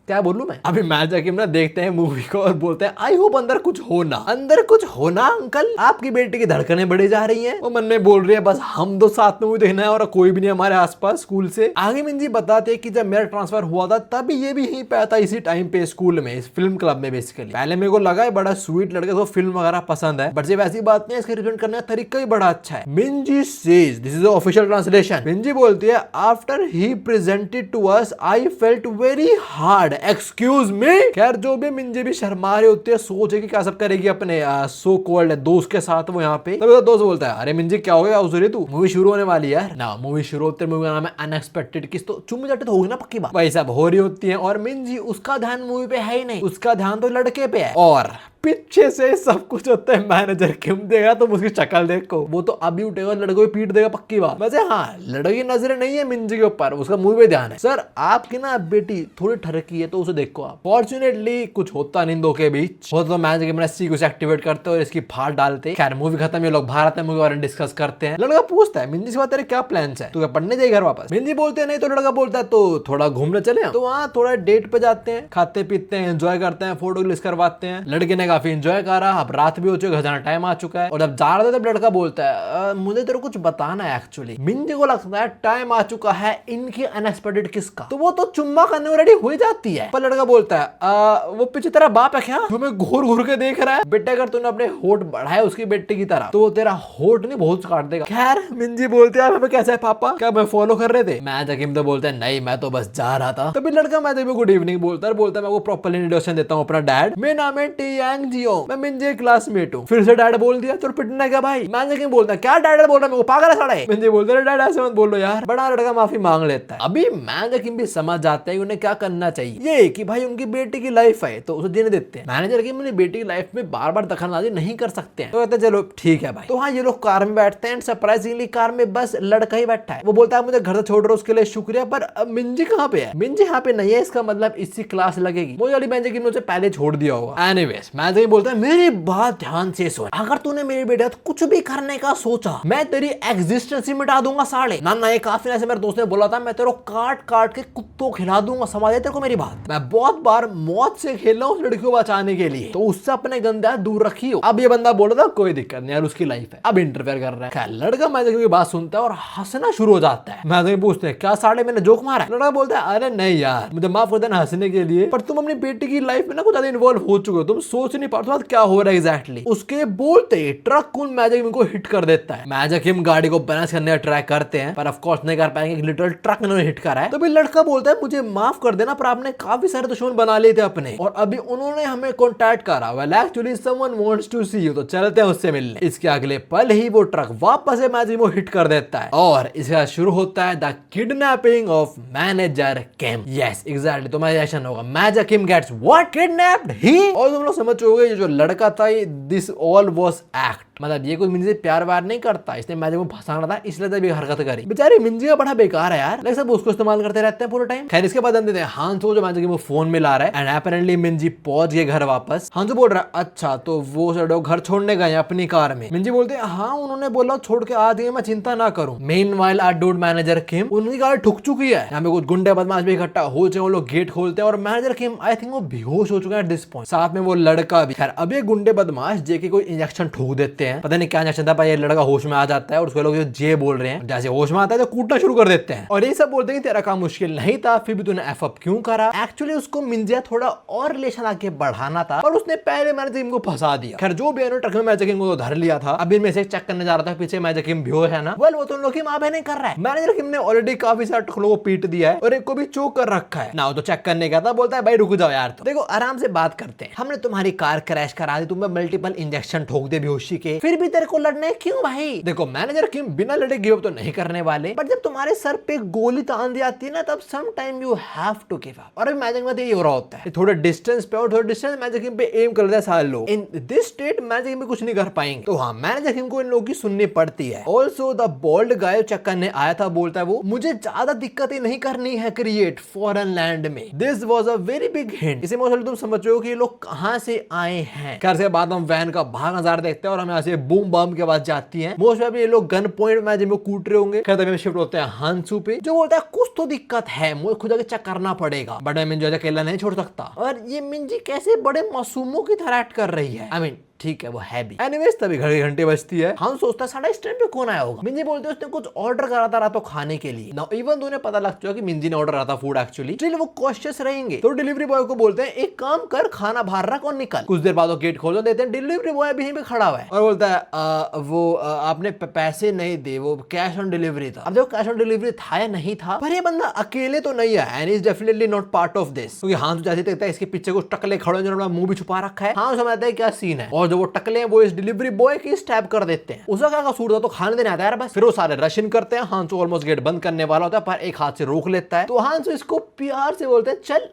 क्या बोलूं मैं, अभी मैं जाके ना देखते हैं मूवी को और बोलते हैं आई होप अंदर कुछ होना, अंदर कुछ होना अंकल, आपकी बेटी की धड़कनें बढ़ी जा रही हैं। वो मन में बोल रही है बस हम दो साथ में मूवी देखना है और कोई भी नहीं हमारे आसपास स्कूल से। आगे मिंजी बताते हैं कि जब मेरा ट्रांसफर हुआ था तभी ये भी यहीं पे था, इसी टाइम पे स्कूल में, इस फिल्म क्लब में। बेसिकली पहले मेरे को लगा है बड़ा स्वीट लड़के को फिल्म वगैरह पसंद है, बट जब ऐसी बात नहीं, इसके रिप्रेजेंट करने का तरीका ही बड़ा अच्छा है। Minji says, this is the official translation. Minji बोलती है after he presented to us I felt very hard, excuse me. खैर जो भी मिंजी भी शर्मा रहे होते हैं, सोचे कि क्या सब करेगी अपने सो कॉल्ड दोस्त के साथ वो यहाँ पे। तभी तो दोस्त बोलता है अरे मिंजी क्या हो गया उजरे तू, मूवी शुरू होने वाली है ना। मूवी शुरू होते मूवी का नाम है अनएक्सपेक्टेड किस, तो चुम्मी चाटे तो होगी ना पक्की बात। वही सब हो रही होती है और मिंजी उसका ध्यान मूवी पे है ही नहीं, उसका ध्यान तो लड़के पे है। और पीछे से सब कुछ होता है मैनेजर किम देगा तो उसकी शक्ल देखो, वो तो अभी उठेगा लड़के को पीट देगा पक्की बात। वैसे हाँ लड़के की नजरें नहीं है मिंजी के ऊपर, उसका मूवी पे ध्यान है। सर आपकी ना बेटी थोड़ी ठरकी है तो उसे देखो आप। फॉर्चुनेटली कुछ होता नहीं दो के बीच, होता तो मैच गेम सी कुछ एक्टिवेट करते और इसकी फाड़ डालते। खैर मूवी खत्म, ये लोग भारत में मूवी बारे में डिस्कस करते हैं। लड़का पूछता है मिंजी से बात तेरे क्या प्लान है, तू क्या पढ़ने जाए घर वापस। मिंजी बोलते नहीं तो लड़का बोलता है तो थोड़ा घूमने चले, तो वहाँ थोड़ा डेट पे जाते हैं, खाते पीते हैं, एंजॉय करते हैं, फोटो क्लिक करवाते हैं। लड़के ने काफी एंजॉय करा, अब रात भी हो चुकी है, घर जाना टाइम आ चुका है। और जब जा रहा था तब लड़का बोलता है मुझे तेरे कुछ बताना है एक्चुअली। मिंजी को लगता है टाइम आ चुका है इनकी अनएक्सपेक्टेड किस का, तो वो तो चुम्मा करने रेडी हो जाती है। पर लड़का बोलता है वो पीछे तेरा बाप है क्या, जो मैं घूर घूर के देख रहा है। बेटे अगर तूने अपने होठ बढ़ाए उसकी बेटे की तरह तो तेरा होठ नहीं बहुत काट देगा। खैर मिंजी बोलते हैं हमें कैसा है पापा, क्या मैं फॉलो कर रहे थे। मैं जकीम तो बोलते हैं नहीं मैं तो बस जा रहा था। तभी लड़का मैं तो गुड इवनिंग बोलता है, बोलता है मैं वो प्रॉपर्ली इंट्रोडक्शन देता हूँ अपना डैड, मेरा नाम है टी यांग जियो, मैं मिंजी क्लासमेट हूँ। फिर से डैड बोल दिया तो पिटना क्या भाई। मैं जकीम बोलता है क्या डैड बोल रहा है, मैं पागल है साढ़े। मिंजी बोलते हैं डैड ऐसे मत बोलो यार। बड़ा लड़का माफी मांग लेता है। अभी मैं जकीम भी समझ जाते हैं उन्हें क्या करना चाहिए, ये कि भाई उनकी बेटी की लाइफ है तो उसे जीने देते हैं। मैनेजर की अपनी बेटी की लाइफ में बार बार दखलंदाजी नहीं कर सकते हैं, तो कहते हैं चलो ठीक है भाई। तो हाँ ये लोग कार में बैठते हैं, सरप्राइजिंगली कार में बस लड़का ही बैठा है। वो बोलता है मुझे घर से छोड़ रहे हो उसके लिए शुक्रिया, पर मिंजी कहाँ पे है। मिंजी यहाँ पे नहीं है, इसका मतलब इसकी क्लास लगेगी। वो वाली बेंच की मुझे पहले छोड़ दिया होगा। एनीवेज मैं तो बोलता है मेरी बात ध्यान से सुन, अगर तूने मेरे बेटे कुछ भी करने का सोचा मैं तेरी एग्जिस्टेंस ही मिटा दूंगा साले। ना ना ये काफी ऐसे मेरे दोस्त ने बोला था मैं तेरे को काट काट के कुत्तों खिला दूंगा, समझ तेरे को मेरी बात। मैं बहुत बार मौत से खेल रहा हूँ लड़की को बचाने के लिए, तो उससे अपने गंदा दूर रखियो। अब ये बंदा बोल रहा था कोई दिक्कत नहीं यार उसकी लाइफ है, अब इंटरफेयर कर रहा है। लड़का मैं की बात सुनता है और हंसना शुरू हो जाता है। मैं तो पूछते हैं क्या साले मैंने जोक मारा है। लड़का बोलता है अरे नहीं यार मुझे माफ कर देना हंसने के लिए, पर तुम अपनी बेटी की लाइफ में ना कुछ ज्यादा इन्वॉल्व हो चुके हो, तुम सोच नहीं पाता था क्या हो रहा है एग्जैक्टली। उसके बोलते ही ट्रक कौन मैजिक किम को हिट कर देता है। मैजिक किम गाड़ी को बैलेंस करने का ट्राई करते हैं पर ऑफ कोर्स नहीं कर पाएंगे, लिटरल ट्रक इन्होंने हिट करा है। तो भी लड़का बोलता है मुझे माफ कर देना पर आपने काफी सारे दुश्मन बना लिए थे अपने और अभी उन्होंने हमें कॉन्टैक्ट करा। Well actually someone wants to see you, तो चलते हैं उससे मिलने। इसके अगले पल ही वो ट्रक वापस से मैजिक को हिट कर देता है और इसका शुरू होता है the kidnapping of manager Kim. Yes exactly, तो रिएक्शन होगा magic Kim gets what kidnapped he. और तुम लोग समझ चुके जो लड़का था दिस ऑल वाज एक्ट, मतलब ये कोई मिंजी से प्यार वार नहीं करता, इसने मैजिक को फंसाना था इसलिए तभी हरकत करी। बेचारी मिंजी का बड़ा बेकार है यार, लेकिन सब उसको इस्तेमाल करते रहते हैं पूरे टाइम। खैर इसके बाद हम देते हैं हांसो जो मैजिक को फोन में ला रहा है एंड अपेरेंटली मिंजी पहुंच गए घर वापस। हांसो बोल रहा है अच्छा तो वो सडो घर छोड़ने गए अपनी कार में। मिंजी बोलते हैं हाँ उन्होंने बोला छोड़ के आ गए, मैं चिंता ना करूं। मेनवाइल आवर डूड मैनेजर किम उनकी गाड़ी ठुक चुकी है, यहाँ पे कुछ गुंडे बदमाश भी इकट्ठा हो चुके हैं, वो लोग गेट खोलते हैं और मैनेजर किम आई थिंक वो बेहोश हो चुका है एट दिस पॉइंट, साथ में वो लड़का भी। खैर अब ये गुंडे बदमाश जेके कोई इंजेक्शन ठोक देते हैं, पता नहीं क्या इंजेक्शन था पर ये लड़का होश में आ जाता है और उसको लोग जे बोल रहे हैं, जैसे होश में आता है तो कूटना शुरू कर देते हैं और ये सब बोलते हैं तेरा काम मुश्किल नहीं था फिर भी तूने एफ अप क्यों करा। एक्चुअली उसको मिंजिया थोड़ा और रिलेशन आगे बढ़ाना था पर उसने पहले मैनेजर किम को फंसा दिया। खैर जो भी है ट्रक में मैनेजर किम को तो धर लिया था, अभी मैं से चेक करने जा रहा था पीछे मैनेजर किम बेहोश है ना, वेल वो तो लोग की मां नहीं कर रहा है। मैनेजर किम ने ऑलरेडी काफी सारे टुकड़ों को पीट दिया है और एक को भी चोक कर रखा है ना, वो तो चेक करने गया था, बोलता है भाई रुक जाओ यार, तो देखो आराम से बात करते हैं, हमने तुम्हारी कार क्रैश करा दी, तुम्हें मल्टीपल इंजेक्शन ठोक दे बेहोशी के, फिर भी तेरे को लड़ने क्यों भाई। देखो मैनेजर किम बिना लड़े गिव अप तो नहीं करने वाले, बट जब तुम्हारे सर पे गोली तान दी आती है ना तब some time you have to give up. और मैजिक में ये हो रहा होता है, थोड़ा डिस्टेंस पे और थोड़ा डिस्टेंस मैजिक किम पे एम कर देता है सारे लोग, इन दिस स्टेट मैजिक किम कुछ नहीं कर पाएंगे। तो हाँ मैनेजर किम को इन लोगों की सुननी पड़ती है। Also the bold guy check करने आया था, बोलता है वो मुझे ज्यादा दिक्कतें नहीं करनी है क्रिएट फॉरेन लैंड में। This was a very big hint, इसे मोस्टली तुम समझ रहे हो कि ये लोग कहां से आए हैं। खैर से बाद हम वैन का भाग नजारा देखते हैं और हमें यहाँ से बूम बम की आवाज जाती है, मोस्ट ऑफ ये लोग गन पॉइंट में जिनको कूट रहे होंगे। खैर तभी शिफ्ट होते हैं हांसू पे जो बोलता है कुछ तो दिक्कत है, मुझे खुद आगे चेक करना पड़ेगा, बट मैं मिंजी अकेला नहीं छोड़ सकता। और ये मिंजी कैसे बड़े मासूमों की तरह एक्ट कर रही है, आई मीन ठीक है वो है भी। एनीवेज तभी घर की घंटी बजती है, हम सोचता है साढ़े इस टाइम पे कौन आया होगा। मिंजी बोलते हैं उसने कुछ ऑर्डर करा था रात को खाने के लिए। नाउ इवन उन्हें पता लग चुका कि मिंजी ने ऑर्डर करा था फूड एक्चुअली, इसलिए वो कॉशियस रहेंगे। तो डिलीवरी बॉय को बोलते हैं एक काम कर खाना बाहर रख और निकल। कुछ देर बाद वो गेट खोल देते हैं, डिलीवरी बॉय भी यहीं पे खड़ा हुआ है और बोलता है वो आपने पैसे नहीं दे, वो कैश ऑन डिलीवरी था। अब देखो कैश ऑन डिलीवरी था या नहीं था, पर ये बंदा अकेले तो नहीं है and is definitely not part of this, क्योंकि हां जैसे देखता है इसके पीछे कुछ टकले खड़े हैं जिन्होंने मुंह भी छुपा रखा है। हां समझता है क्या सीन है और जो वो टकले हैं वो डिलीवरी बॉय की स्टैब कर देते हैं। उसका क्या कसूर था, तो खाने देने आता है बस। फिर वो सारे रशियन करते हैं, हांसो ऑलमोस्ट गेट बंद करने वाला होता है पर एक हाथ से रोक लेता है। तो हांसो इसको प्यार से बोलते हैं चल,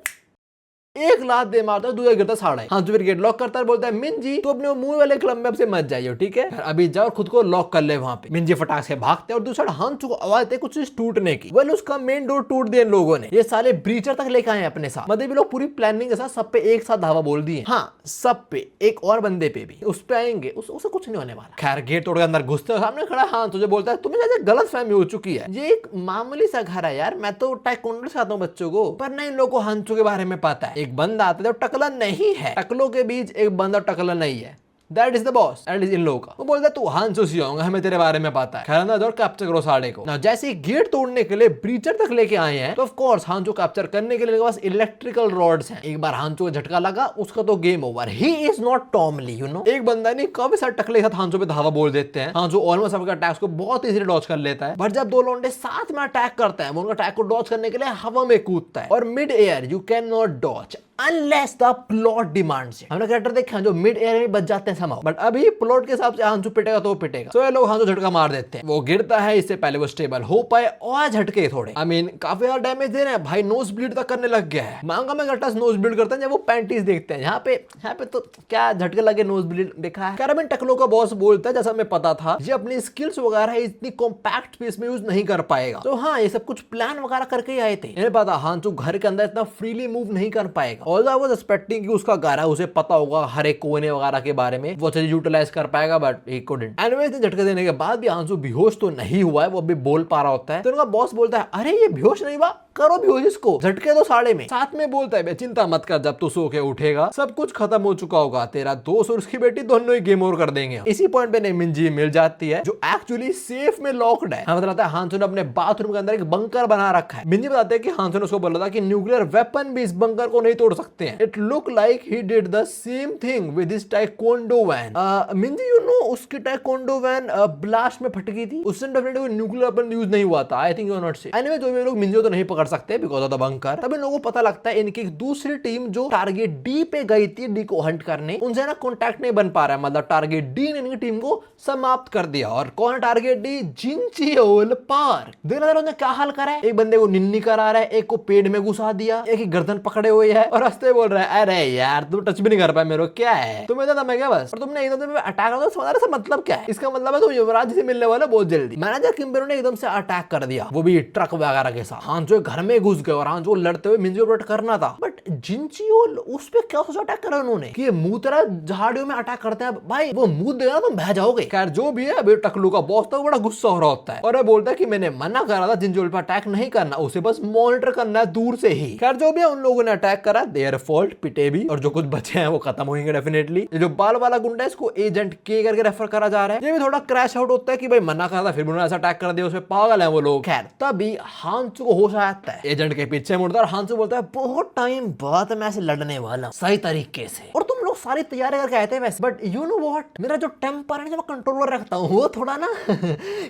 एक लात दे मारता है, दूसरा गिरता साढ़े। हाँ फिर गेट लॉक करता है, बोलता है मिंजी तो अपने मुंह वाले क्लब में अब से मत जाइए ठीक है, अभी जाओ खुद को लॉक कर ले वहां पे। मिंजी फटाक से भागते हैं और दूसरा हांसो को आवाज आती है कुछ चीज टूटने की। वेल उसका मेन डोर टूट दिया इन लोगों ने, ये साले ब्रीचर तक लेके आए अपने साथ, मतलब ये लोग पूरी प्लानिंग के साथ सब पे एक साथ धावा बोल दिए। हाँ सब पे, एक और बंदे पे भी, उस पे आएंगे, उसे कुछ नहीं होने वाला। खैर गेट तोड़ के अंदर घुसते हैं, सामने खड़ा हांसो जो बोलता है तुम्हें जैसे गलत फहमी हो चुकी है, ये एक मामूली सा घर है यार, मैं तो टाइकोंडो सिखाता हूँ बच्चों को, पर नहीं इन लोगों को हांसो के बारे में पता है। एक बंदा आता है टकला नहीं है, टकलों के बीच एक बंदा टकला नहीं है, that is the boss, that is in लोगों का। वो बोलता है तू हांसो सी होगा, हमें तेरे बारे में पता है। खैर ना और कैप्चर करो साढ़े को ना, जैसे गेट तोड़ने के लिए ब्रीचर तक लेके आए हैं तो ऑफ कोर्स हांसो कैप्चर करने के लिए पास इलेक्ट्रिकल रॉड्स हैं। एक बार हांसो को झटका लगा उसका तो game over, he is not totally you know. एक बंदा नहीं काफी सारे टकले के साथ हांसो पे धावा बोल देते हैं, हांसो ऑलमोस्ट सबका अटैक को बहुत इजीली डॉज कर लेता है, बट जब दो लौंडे साथ में अटैक करते हैं वो उनका अटैक को डॉज करने के लिए हवा में कूदता है और mid air you can not dodge unless the plot demands it. हमने कैरेक्टर देखा जो मिड एयर में बच जाते हैं समाउ, बट अभी प्लॉट के हिसाब से हांसो पिटेगा तो पिटेगा। तो ये लोग हांसो झटका मार देते हैं, वो गिरता है, इससे पहले वो स्टेबल हो पाए और झटके थोड़े आई मीन काफी ज्यादा डैमेज दे रहे हैं भाई, नोज ब्लीड तक करने लग गया है। मांगा में गट्टा नोज ब्लीड करते हैं जब वो पैंटीज देखते हैं, यहाँ पे तो क्या झटके लगे नोज ब्लीड देखा है। कैराबिन टकलो का बॉस बोलता है जैसा हमें पता था ये अपनी स्किल्स वगैरह इतनी कॉम्पैक्ट स्पेस में यूज नहीं कर पाएगा, तो हाँ ये सब कुछ प्लान वगैरह करके ही आए थे, इन्हें पता हांसो घर के अंदर इतना फ्रीली मूव नहीं कर पाएगा। ऑल्दो आई वाज एक्सपेक्टिंग कि उसका घर है उसे पता होगा हर एक कोने वगैरह के बारे में, वो चीज यूटिलाइज कर पाएगा, बट ही कुडंट। एनीवेज झटके देने के बाद भी हांसो बेहोश तो नहीं हुआ है, वो अभी बोल पा रहा होता है। तो उनका बॉस बोलता है अरे ये बेहोश नहीं हुआ, करो बेहोश इसको, झटके दो साड़े में। साथ में बोलता है चिंता मत कर, जब तू सो के उठेगा सब कुछ खत्म हो चुका होगा, तेरा दोस्त और उसकी बेटी दोनों ही गेम ओवर कर देंगे। इसी पॉइंट पे मिंजी मिल जाती है जो एक्चुअली सेफ में लॉक्ड है। हमें बताता है हांसो ने अपने बाथरूम के अंदर एक बंकर बना रखा है। मिंजी बताते हैं कि हांसो ने उसको बोला था कि न्यूक्लियर वेपन भी इस बंकर को नहीं तोड़ तोड़ सकते हैं। It look like he did the same thing with his taekwondo van. Minji you know उसकी टाइकोंडो वैन ब्लास्ट में फट गई थी, उससे डेफिनेटली कोई न्यूक्लियर वेपन यूज नहीं हुआ था। आई थिंक यू नॉट से। एनीवे जो भी लोग मिंजी तो नहीं पकड़ सकते बिकॉज ऑफ द बंकर, तब इन लोगों को पता लगता है इनकी दूसरी टीम जो टारगेट डी पे गई थी डी को हंट करने, उनसे ना कॉन्टैक्ट नहीं बन पा रहा है। मतलब टारगेट डी ने इनकी टीम को समाप्त कर दिया। और कौन है टारगेट डी? जिनचियोल पार्क। देखना उन्होंने क्या हाल करा है, एक बंदे को निन्नी करा रहा है, एक को पेड़ में घुसा दिया, एक की गर्दन पकड़े हुए है और हंसते बोल रहा है अरे यार तुम टच भी नहीं कर पाए मेरे को, क्या है तुम्हें इतना मैं क्या बस, और तुमने एकदम से अटैक कर दिया। मतलब क्या है इसका? मतलब है तुम युवराज से मिलने वाले बहुत जल्दी। मैनेजर किम्बेरो ने एकदम से अटैक कर दिया, वो भी ट्रक वगैरह के साथ। हांजो घर में घुस गए और हांजो लड़ते हुए मिंजी को करना था, बट जिनचियोल उस पे क्या सोचा अटैक करा उन्होंने कि मुंह तरह झाड़ियों में अटैक करते हैं। भाई वो मुंह देगा तुम बह जाओगे। खैर जो भी है, अभी टकलू का बॉस था बड़ा गुस्सा हो रहा होता है और बोलता है कि मैंने मना करा था जिनचियोल पे अटैक नहीं करना, उसे बस मॉनिटर करना है दूर से ही। खैर जो भी है, उन लोगों ने अटैक करा, देयर फॉल्ट, पिटे भी, और जो कुछ बचे हैं वो खत्म होंगे डेफिनेटली। जो बाल वाला गुंडा है इसको एजेंट के करके रेफर करा जा रहा है। ये भी थोड़ा क्रैश आउट होता है कि भाई मना करा था फिर उन्होंने ऐसा अटैक कर दिया, उसमें पागल है वो लोग। खैर तभी हांसू को होश आता है, एजेंट के पीछे मुड़ता है और हांसू बोलता है बहुत टाइम बाद मैं ऐसे लड़ने वाला सही तरीके से, और तुम लोग सारी तैयारी करके आए थे वैसे, बट यू नो व्हाट, मेरा जो टेम्पर है जो मैं कंट्रोल रखता हूँ वो थोड़ा ना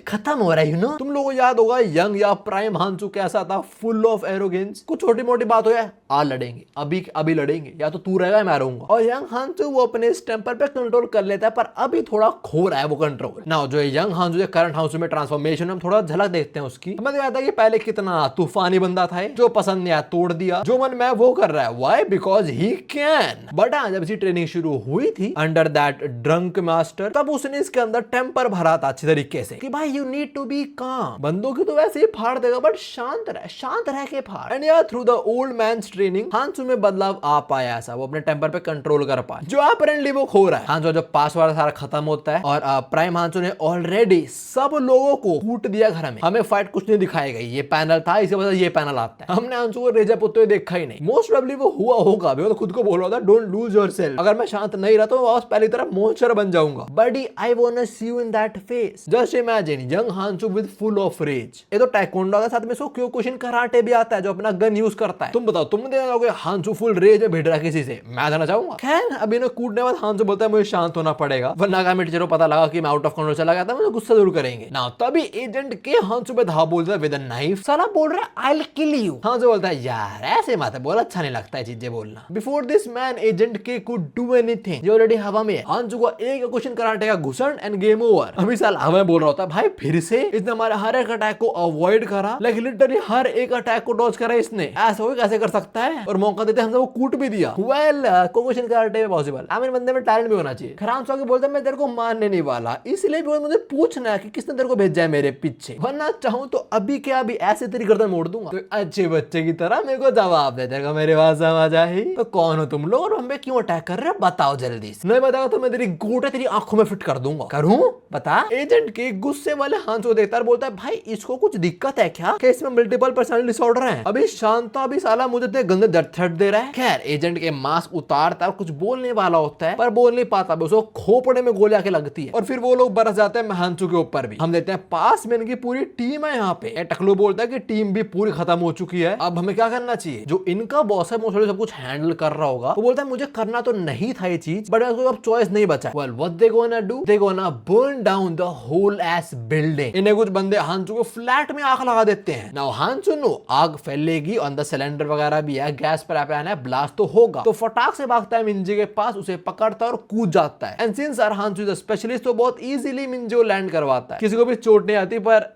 खत्म हो रहा है। यू नो तुम लोगों को याद होगा यंग या प्राइम हांसू कैसा था, फुल ऑफ एरोगेंस। कुछ छोटी मोटी बात हो जाए आ लड़ेंगे, अभी लड़ेंगे, या तो तू रहेगा मैं रहूंगा। और यंग हांसू वो अपने इस टेम्पर पे कंट्रोल कर लेता है, पर अभी थोड़ा खो रहा है वो कंट्रोल। ना जो यंग हांसू जो करंट हांसू में ट्रांसफॉर्मेशन, हम थोड़ा झलक देखते हैं उसकी। हमें याद है कि पहले कितना तूफानी बंदा था, जो पसंद नहीं आया तोड़ दिया, जो मन में वो कर रहा है। Why? Because he can. But जब इसकी ट्रेनिंग शुरू हुई थी अंडर दैट ड्रंक मास्टर, तब उसने इसके अंदर टेम्पर भरा था अच्छी तरीके से कि भाई यू नीड टू बी काम। बंदूक तो वैसे ही फाड़ देगा बट शांत रह के फाड़। एंड यार through the old man's training Hansu में बदलाव आ पाया, ऐसा वो अपने टेम्पर पे कंट्रोल कर पाए, जो अपेरेंटली वो खो रहा है। हांसू जब पास वाला सारा खत्म होता है और प्राइम हांसू ने ऑलरेडी सब लोगों को कूट दिया घर में। हमें फाइट कुछ नहीं दिखाई गई, ये पैनल था इसी वजह से ये पैनल आता है। हमने हांसू को रेजा पुत्ते हुए देखा ही नहीं। मोस्ट प्रोबेबली वो हुआ होगा, वो तो खुद को बोल रहा था डोंट लूज योरसेल्फ, अगर मैं शांत नहीं रहा तो वापस पहली तरह मॉन्स्टर बन जाऊंगा। Buddy I want to see you in that face. Just imagine young Hansu with full of rage. ये तो टाइकोंडो के साथ में सो क्योकुशिन कराटे भी आता है जो अपना गन यूज करता है। तुम बताओ तुम देना चाहोगे हांसू फुल रेज में भिड़ रहा किसी से? मैं देना चाहूंगा। खैर अभी इन्हें कूटने बाद हांसू बोलता है मुझे शांत होना पड़ेगा, वरना अगर मेरे टीचर को पता लगा कि मैं आउट ऑफ कंट्रोल चला गया था मुझे गुस्सा जरूर करेंगे ना। तभी एजेंट के हांसू पे धाव बोलता है विद अ नाइफ। साला बोल रहा है आई विल किल यू। हांसू बोलता है यार ऐसे मत बोल, अच्छा नहीं लगता है चीजें बोलना। बिफोर दिस मैन एजेंट के कुड डू एनीथिंग, जो ऑलरेडी हवा में है। हांसू को एक क्वेश्चन कराटे का घुसन एंड गेम ओवर। अभी साल हवा में बोल रहा होता है भाई फिर से इसने हमारे हर एक अटैक को अवॉइड करा, लाइक लिटरली हर एक अटैक को डॉज करा इसने। ऐसा हो कैसे कर सकता है? और मौका देते हमसे वो कूट भी दिया। वेल क्वेश्चन कराटे में पॉसिबल, आई मीन बंदे में टैलेंट भी होना चाहिए। खैर हांसू आके बोलता है मैं तेरे को मारने नहीं वाला, इसलिए भी मुझे पूछना है कि किसने तेरे को भेजा है मेरे पीछे, वरना चाहूं तो अभी क्या अभी ऐसे तेरी गर्दन मोड़ दूंगा। तो अच्छे बच्चे की तरह मेरे को जवाब दे देगा, मेरे पास समझ आई। तो कौन हो तुम लोग और हमें क्यों अटैक कर रहे हो बताओ जल्दी से। नहीं बताओ तो मैं तेरी गोटे तेरी आंखों में फिट कर दूंगा। करूं? बता। एजेंट के गुस्से वाले हांसू को देखता है बोलता है भाई इसको कुछ दिक्कत है क्या? क्या इसमें मल्टीपल पर्सनालिटी डिसऑर्डर है? अभी शांता भी साला मुझे इतने गंदे दर्द थ्रेट दे रहा है। खैर एजेंट के मास्क उतारता है और कुछ बोलने वाला होता है पर बोल नहीं पाता, उसको खोपड़े में गोली आके लगती है और फिर वो लोग बरस जाते हैं हांसू के ऊपर भी। हम देखते हैं पास में इनकी पूरी टीम है यहाँ पे। टकलू बोलता है कि टीम भी पूरी खत्म हो चुकी है, अब हमें क्या करना चाहिए? जो इनका बॉस है मोस्टली सब कुछ हैंडल कर रहा होगा, वो बोलता है मुझे करना तो नहीं था ये चीज बट अब चॉइस नहीं बचा। Well what they gonna do? They gonna burn down the whole ass building. इन्हें कुछ बंदे हांसू को फ्लैट में आग लगा देते हैं। नाउ हांसू नो आग फैलेगी, अंदर सिलेंडर वगैरह भी है, गैस पर है, ब्लास्ट तो होगा। तो फटाक से भागता है मिंजी के पास, उसे पकड़ता है और कूद जाता है। And since Hansu is a specialist तो बहुत इजीली मिंजी को लैंड करवाता है, किसी को भी चोट नहीं आती। पर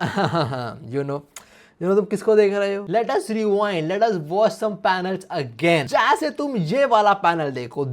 यू नो तुम किसको देख रहे हो? Let us rewind, let us watch some panels again. जैसे तुम ये वाला पैनल देखो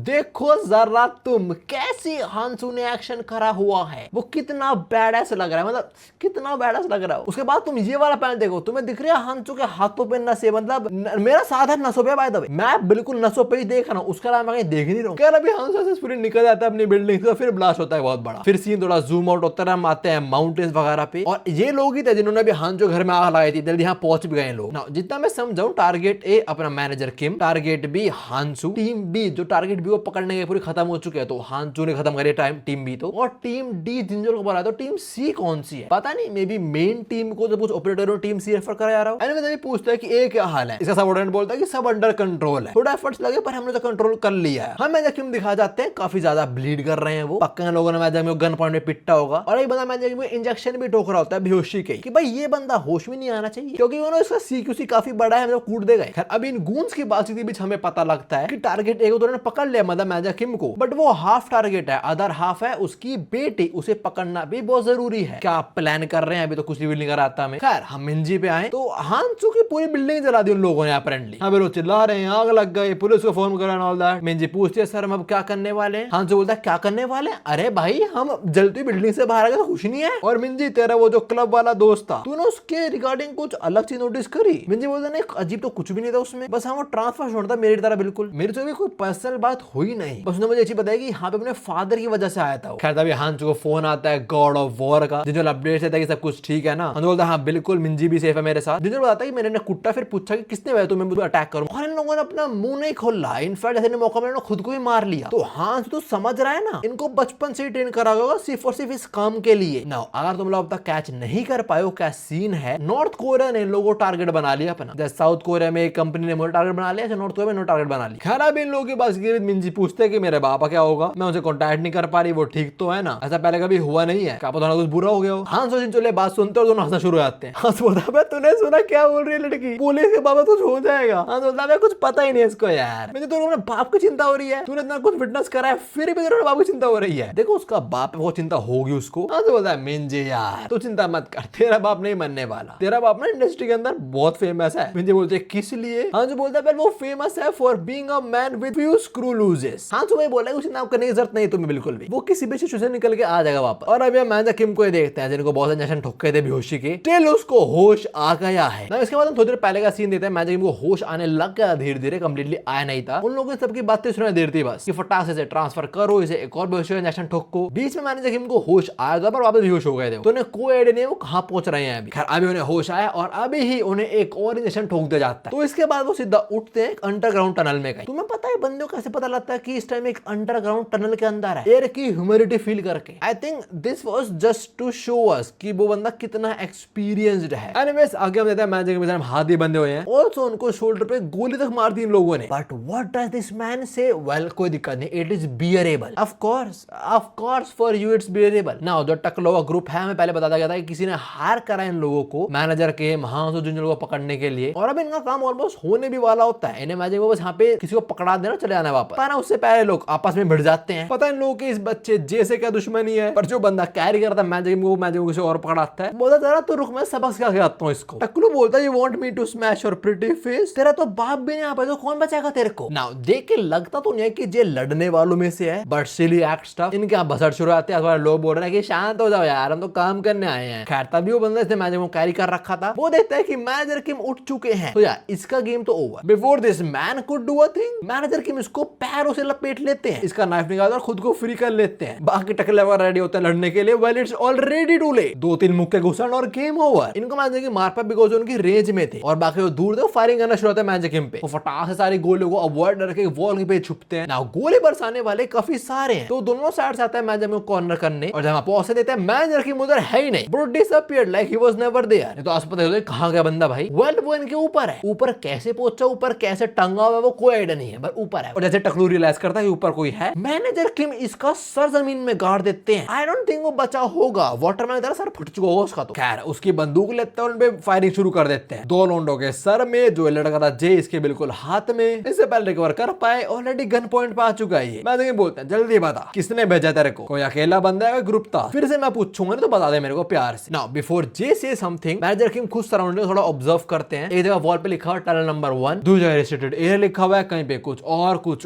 जरा तुम कैसी हांसू ने एक्शन करा हुआ है, वो कितना बैडएस लग रहा है, मतलब कितना बैडएस लग रहा है। उसके बाद तुम ये वाला पैनल देखो, तुम्हें दिख रहा है हांसू के हाथों पे नसें, मतलब मेरा साधा नसों पे बाय द वे, मैं बिल्कुल नसों पे ही देख रहा हूँ, उसका नाम मैं देख नहीं रहा हूँ। अभी हांसू सक्सेसफुली निकल जाता है अपनी बिल्डिंग से, फिर ब्लास्ट होता है बहुत बड़ा। फिर सीन थोड़ा जूम आउट होता है, हम आते हैं माउंटेन्स वगैरह पे, और ये लोग ही थे जिन्होंने भी हांसू घर में आग लगाई थी। जल्दी यहाँ पहुंच भी गए लोग। ना जितना मैं समझाऊं, टारगेट ए अपना मैनेजर किम, टारगेट बी हांसू, टीम बी जो टारगेट बी को पकड़ने के पूरी खत्म हो चुके हैं, तो हांसू ने खत्म करी टीम बी तो, और टीम डी जिंजर को बोला, तो टीम सी कौन सी है पता नहीं, मे बी मेन टीम को जो कुछ ऑपरेटर टीम सी रेफर करा जा रहा हो। एनीवे पूछता है कि ए क्या हाल है, इसका सबऑर्डिनेट बोलता है कि सब अंडर कंट्रोल है, थोड़ा एफर्ट्स लगे पर हमने तो कंट्रोल कर लिया है। हम मैनेजर किम दिखा जाते हैं काफी ज्यादा ब्लीड कर रहे हैं वो, पक्का लोगों ने मैनेजर में गन पॉइंट में पिट्टा होगा, और एक बंदा मैनेजर में इंजेक्शन भी ठोक रहा होता है बेहोशी के, कि भाई ये बंदा होश में नहीं आना चाहिए, क्योंकि उन्होंने इसका सीक्यूसी काफी बड़ा है, कूट देगा। खैर अब इन गूंस की बातचीत के बीच हमें पता लगता है कि टारगेट ए को तो उन्होंने पकड़ लिया मतलब मैनेजर किम को, बट वो हाफ टारगेट है, अदर हाफ है उसकी बेटी, उसे पकड़ना भी बहुत जरूरी है। क्या आप प्लान कर रहे हैं, अभी तो कुछ भी नहीं कराता हमें। खैर हम मिंजी पे आए तो हांसू की पूरी बिल्डिंग जला दी उन लोगों ने अपेरेंटली। हाँ लोग चिल्ला रहे हैं, आग लग गई, पुलिस को फोन करा ऑल दैट। मिंजी पूछती है सर हम अब क्या करने वाले हैं। हांसू बोलता है क्या करने वाले हैं, अरे भाई हम जलती बिल्डिंग से बाहर आ गए तो कुछ नहीं है। और मिंजी तेरा वो जो क्लब वाला दोस्त था, तूने उसके रिगार्डिंग कुछ अलग चीज नोटिस करी। मिंजी बोलता नहीं अजीब तो कुछ भी नहीं था उसमें, बस हाँ वो ट्रांसफर छोड़ था मेरी तरह, बिल्कुल मेरे से भी कोई पर्सनल बात हुई नहीं, बस उसने मुझे अच्छी बताया कि यहाँ पे अपने फादर की वजह से आया था। खैर तभी हांसू को फोन आता है गॉड ऑफ वॉर का, जिन्होंने अपडेट देता है कि सब कुछ ठीक है ना। हांसू बोलता है हाँ बिल्कुल मिंजी भी सेफ है मेरे साथ। जिन्होंने बताया कि मैंने कुट्टा फिर पूछा कि किसने वजह तो मैं अटैक करूं, और इन लोगों ने अपना मुंह नहीं खोला, इनफैक्ट जैसे मौका मिला खुद को ही मार लिया। तो हांसू तो समझ रहा है ना, इनको बचपन से ही ट्रेन करा होगा सिर्फ और सिर्फ इस काम के लिए। ना अगर तुम लोग अब तक कैच नहीं कर पाए हो क्या सीन है, नॉर्थ कोरिया ने लोगों टारगेट बना लिया अपना, जैसे साउथ कोरिया में एक कंपनी ने मोटा टारगेट बना लिया, नॉर्थ कोरिया में नो टारगेट बना लिया। खैर अब इन लोगों के पास मिंजी पूछते हैं कि मेरे बापा क्या होगा, मैं उनसे कॉन्टैक्ट नहीं कर पा रही, वो ठीक तो है ना, ऐसा पहले कभी हुआ नहीं है, क्या पता कुछ बुरा हो गया हो। हांसू चिंचोले बात सुनते और दोनों हंसना शुरू हो जाते हैं। हांसू बोलता है तूने सुना क्या बोल रही है लड़की, पुलिस के बाबा कुछ हो जाएगा। हांसू बोलता है कुछ पता ही नहीं है इसको यार, मुझे तो अपने बाप की चिंता हो रही है, तूने इतना कुछ विटनेस करा है फिर भी तेरे बाप की चिंता हो रही है, देखो उसका बाप वो चिंता होगी उसको। हांसू बोलता है मिंजी यार तू चिंता मत कर, तेरा बाप नहीं मरने वाला, तेरा बाप ना इंडस्ट्री के अंदर बहुत फेमस है। मिंजी बोलते किस लिए। हांसू बोलता है वो फेमस है for being a man with few screw looses. Hansu भाई बोला कुछ नाम करने की जरूरत नहीं तुम्हें बिल्कुल भी, वो किसी भी सिचुएशन निकल के आ जाएगा वापस। और अभी हम मैनेजर किम को देखते हैं जिनको बहुत इंजेक्शन ठोके थे बेहोशी के, टिल उसको होश आ गया है ना। इसके बाद हम थोड़ी देर पहले का सीन देते हैं, मैनेजर किम को होश आने लग गया धीरे धीरे, कंप्लीटली आया नहीं था। उन लोगों ने सबकी बातें सुनाई देर थी बस कि फटाक से ट्रांसफर करो इसे, एक और बेहोशी इंजेक्शन ठोको। बीच में मैनेजर किम को होश आया था पर वापस बेहोश हो गए थे, तो उन्हें कोई आइडिया नहीं वो कहां पहुंच रहे हैं अभी। खैर अभी उन्हें होश आया और अभी ही उन्हें एक और इंजेक्शन ठोक दिया जाता है। तो इसके बाद वो सीधा उठते हैं अंडरग्राउंड टनल में। कहीं तुम्हें पता है बंदों को कैसे पता लगता है कि इस टाइम एक अंडरग्राउंड टनल के अंदर है, एयर की ह्यूमिडिटी फील करके। I think this was just to show us कि वो बंदा कितना एक्सपीरियंस्ड है। एनीवेज आगे हम देते हैं मैजिक में हाथ ही बंधे हुए हैं, ऑल्सो उनको शोल्डर पे गोली तक मार दी इन लोगों ने। But what does this man से, वेल कोई दिक्कत नहीं, it is bearable, of course for you it's bearable. Now जो टकलोवा ग्रुप है, हमें पहले बताया गया था कि किसी ने हायर करा इन लोगों को मैनेजर के महासो जिन लोगों को पकड़ने के लिए, और अब इनका काम ऑलमोस्ट होने भी वाला होता है। इन्हें मैजिक बस यहाँ पे किसी को पकड़ा देना चले जाना वापस, पर उससे पहले लोग आपस में भिड़ जाते हैं। पता इन लोगों के इस बच्चे जैसे क्या दुश्मनी है, पर जो बंदा कैरी करता है मैजिक को किसी और पकड़ाता है। बोलता जरा तो रुक मैं सबक सिखा के आता हूँ इसको। टकलू बोलता है you want me to smash your pretty face, तेरा तो बाप भी नहीं यहाँ पे, तो कौन बचाएगा तेरे को। नाउ देख के लगता तो नहीं है कि ये लड़ने वालों में से है, बट सिली एक्ट स्टफ इनके यहाँ बसट शुरू आते हैं। लोग बोल रहे हैं कि शांत हो जाओ यार, हम तो काम करने आए हैं। खैर तभी वो बंदा इसने मैजिक को कैरी कर रखा था, वो देखता है कि मैनेजर किम उठ चुके हैं, तो यार इसका गेम तो over. Before this man could do a thing, manager Kim इसको पैरों से लपेट लेते हैं, इसका नाइफ निकालते और खुद को फ्री कर लेते हैं। बाकी टकले वगैरह रेडी होते हैं लड़ने के लिए, well it's already too late. 2-3 मुक्के घुसन और गेम ओवर। इनको मैनेजर की मार पर बिकॉज उनकी रेंज में थे, और बाकी वो दूर थे, फायरिंग करना शुरू होता है मैनेजर किम पे। वो फटाक से सारी गोलियों को अवॉइड करके वॉल पे छुपते हैं। नाउ गोली बरसाने वाले काफी सारे हैं, तो दोनों साइड से आता है मैनेजर को कॉर्नर करने, और जहां पहुंच देते हैं मैनेजर किम उधर है ही नहीं, bro disappeared like he was never there. तो अस्पताल होते कहां गया बंदा भाई। वेल वो इनके ऊपर है, ऊपर कैसे पहुंचा, ऊपर कैसे टंगा हुआ वो कोई आइडिया नहीं है, पर ऊपर है। और जैसे टकलू रियलाइज करता है कि ऊपर कोई है, मैनेजर किम इसका सर जमीन में गाड़ देते हैं। आई डोंट थिंक वो बचा होगा, वाटरमैन तरह सर फट चुका होगा उसका। तो खैर उसकी बंदूक लेते हैं और उन पे फायरिंग शुरू कर देते हैं। 2 लोंडों के सर में, जो लड़का था जे इसके बिल्कुल हाथ में। इससे पहले रिकवर कर पाए, ऑलरेडी गन पॉइंट पे आ चुका है। मैनेजर किम बोलते हैं जल्दी बता किसने भेजा तेरे को, कोई अकेला बंदा है ग्रुप था, फिर से मैं पूछूंगा तो बता दे मेरे को प्यार से। नाउ बिफोर जे से समथिंग, मैनेजर किम खुद सराउंडिंग थोड़ा ऑब्जर्व करते हैं। एक जगह वॉल पे लिखा हुआ टनल नंबर 1, दूसरी जगह रेस्ट्रिक्टेड एरिया लिखा हुआ है, कहीं पे कुछ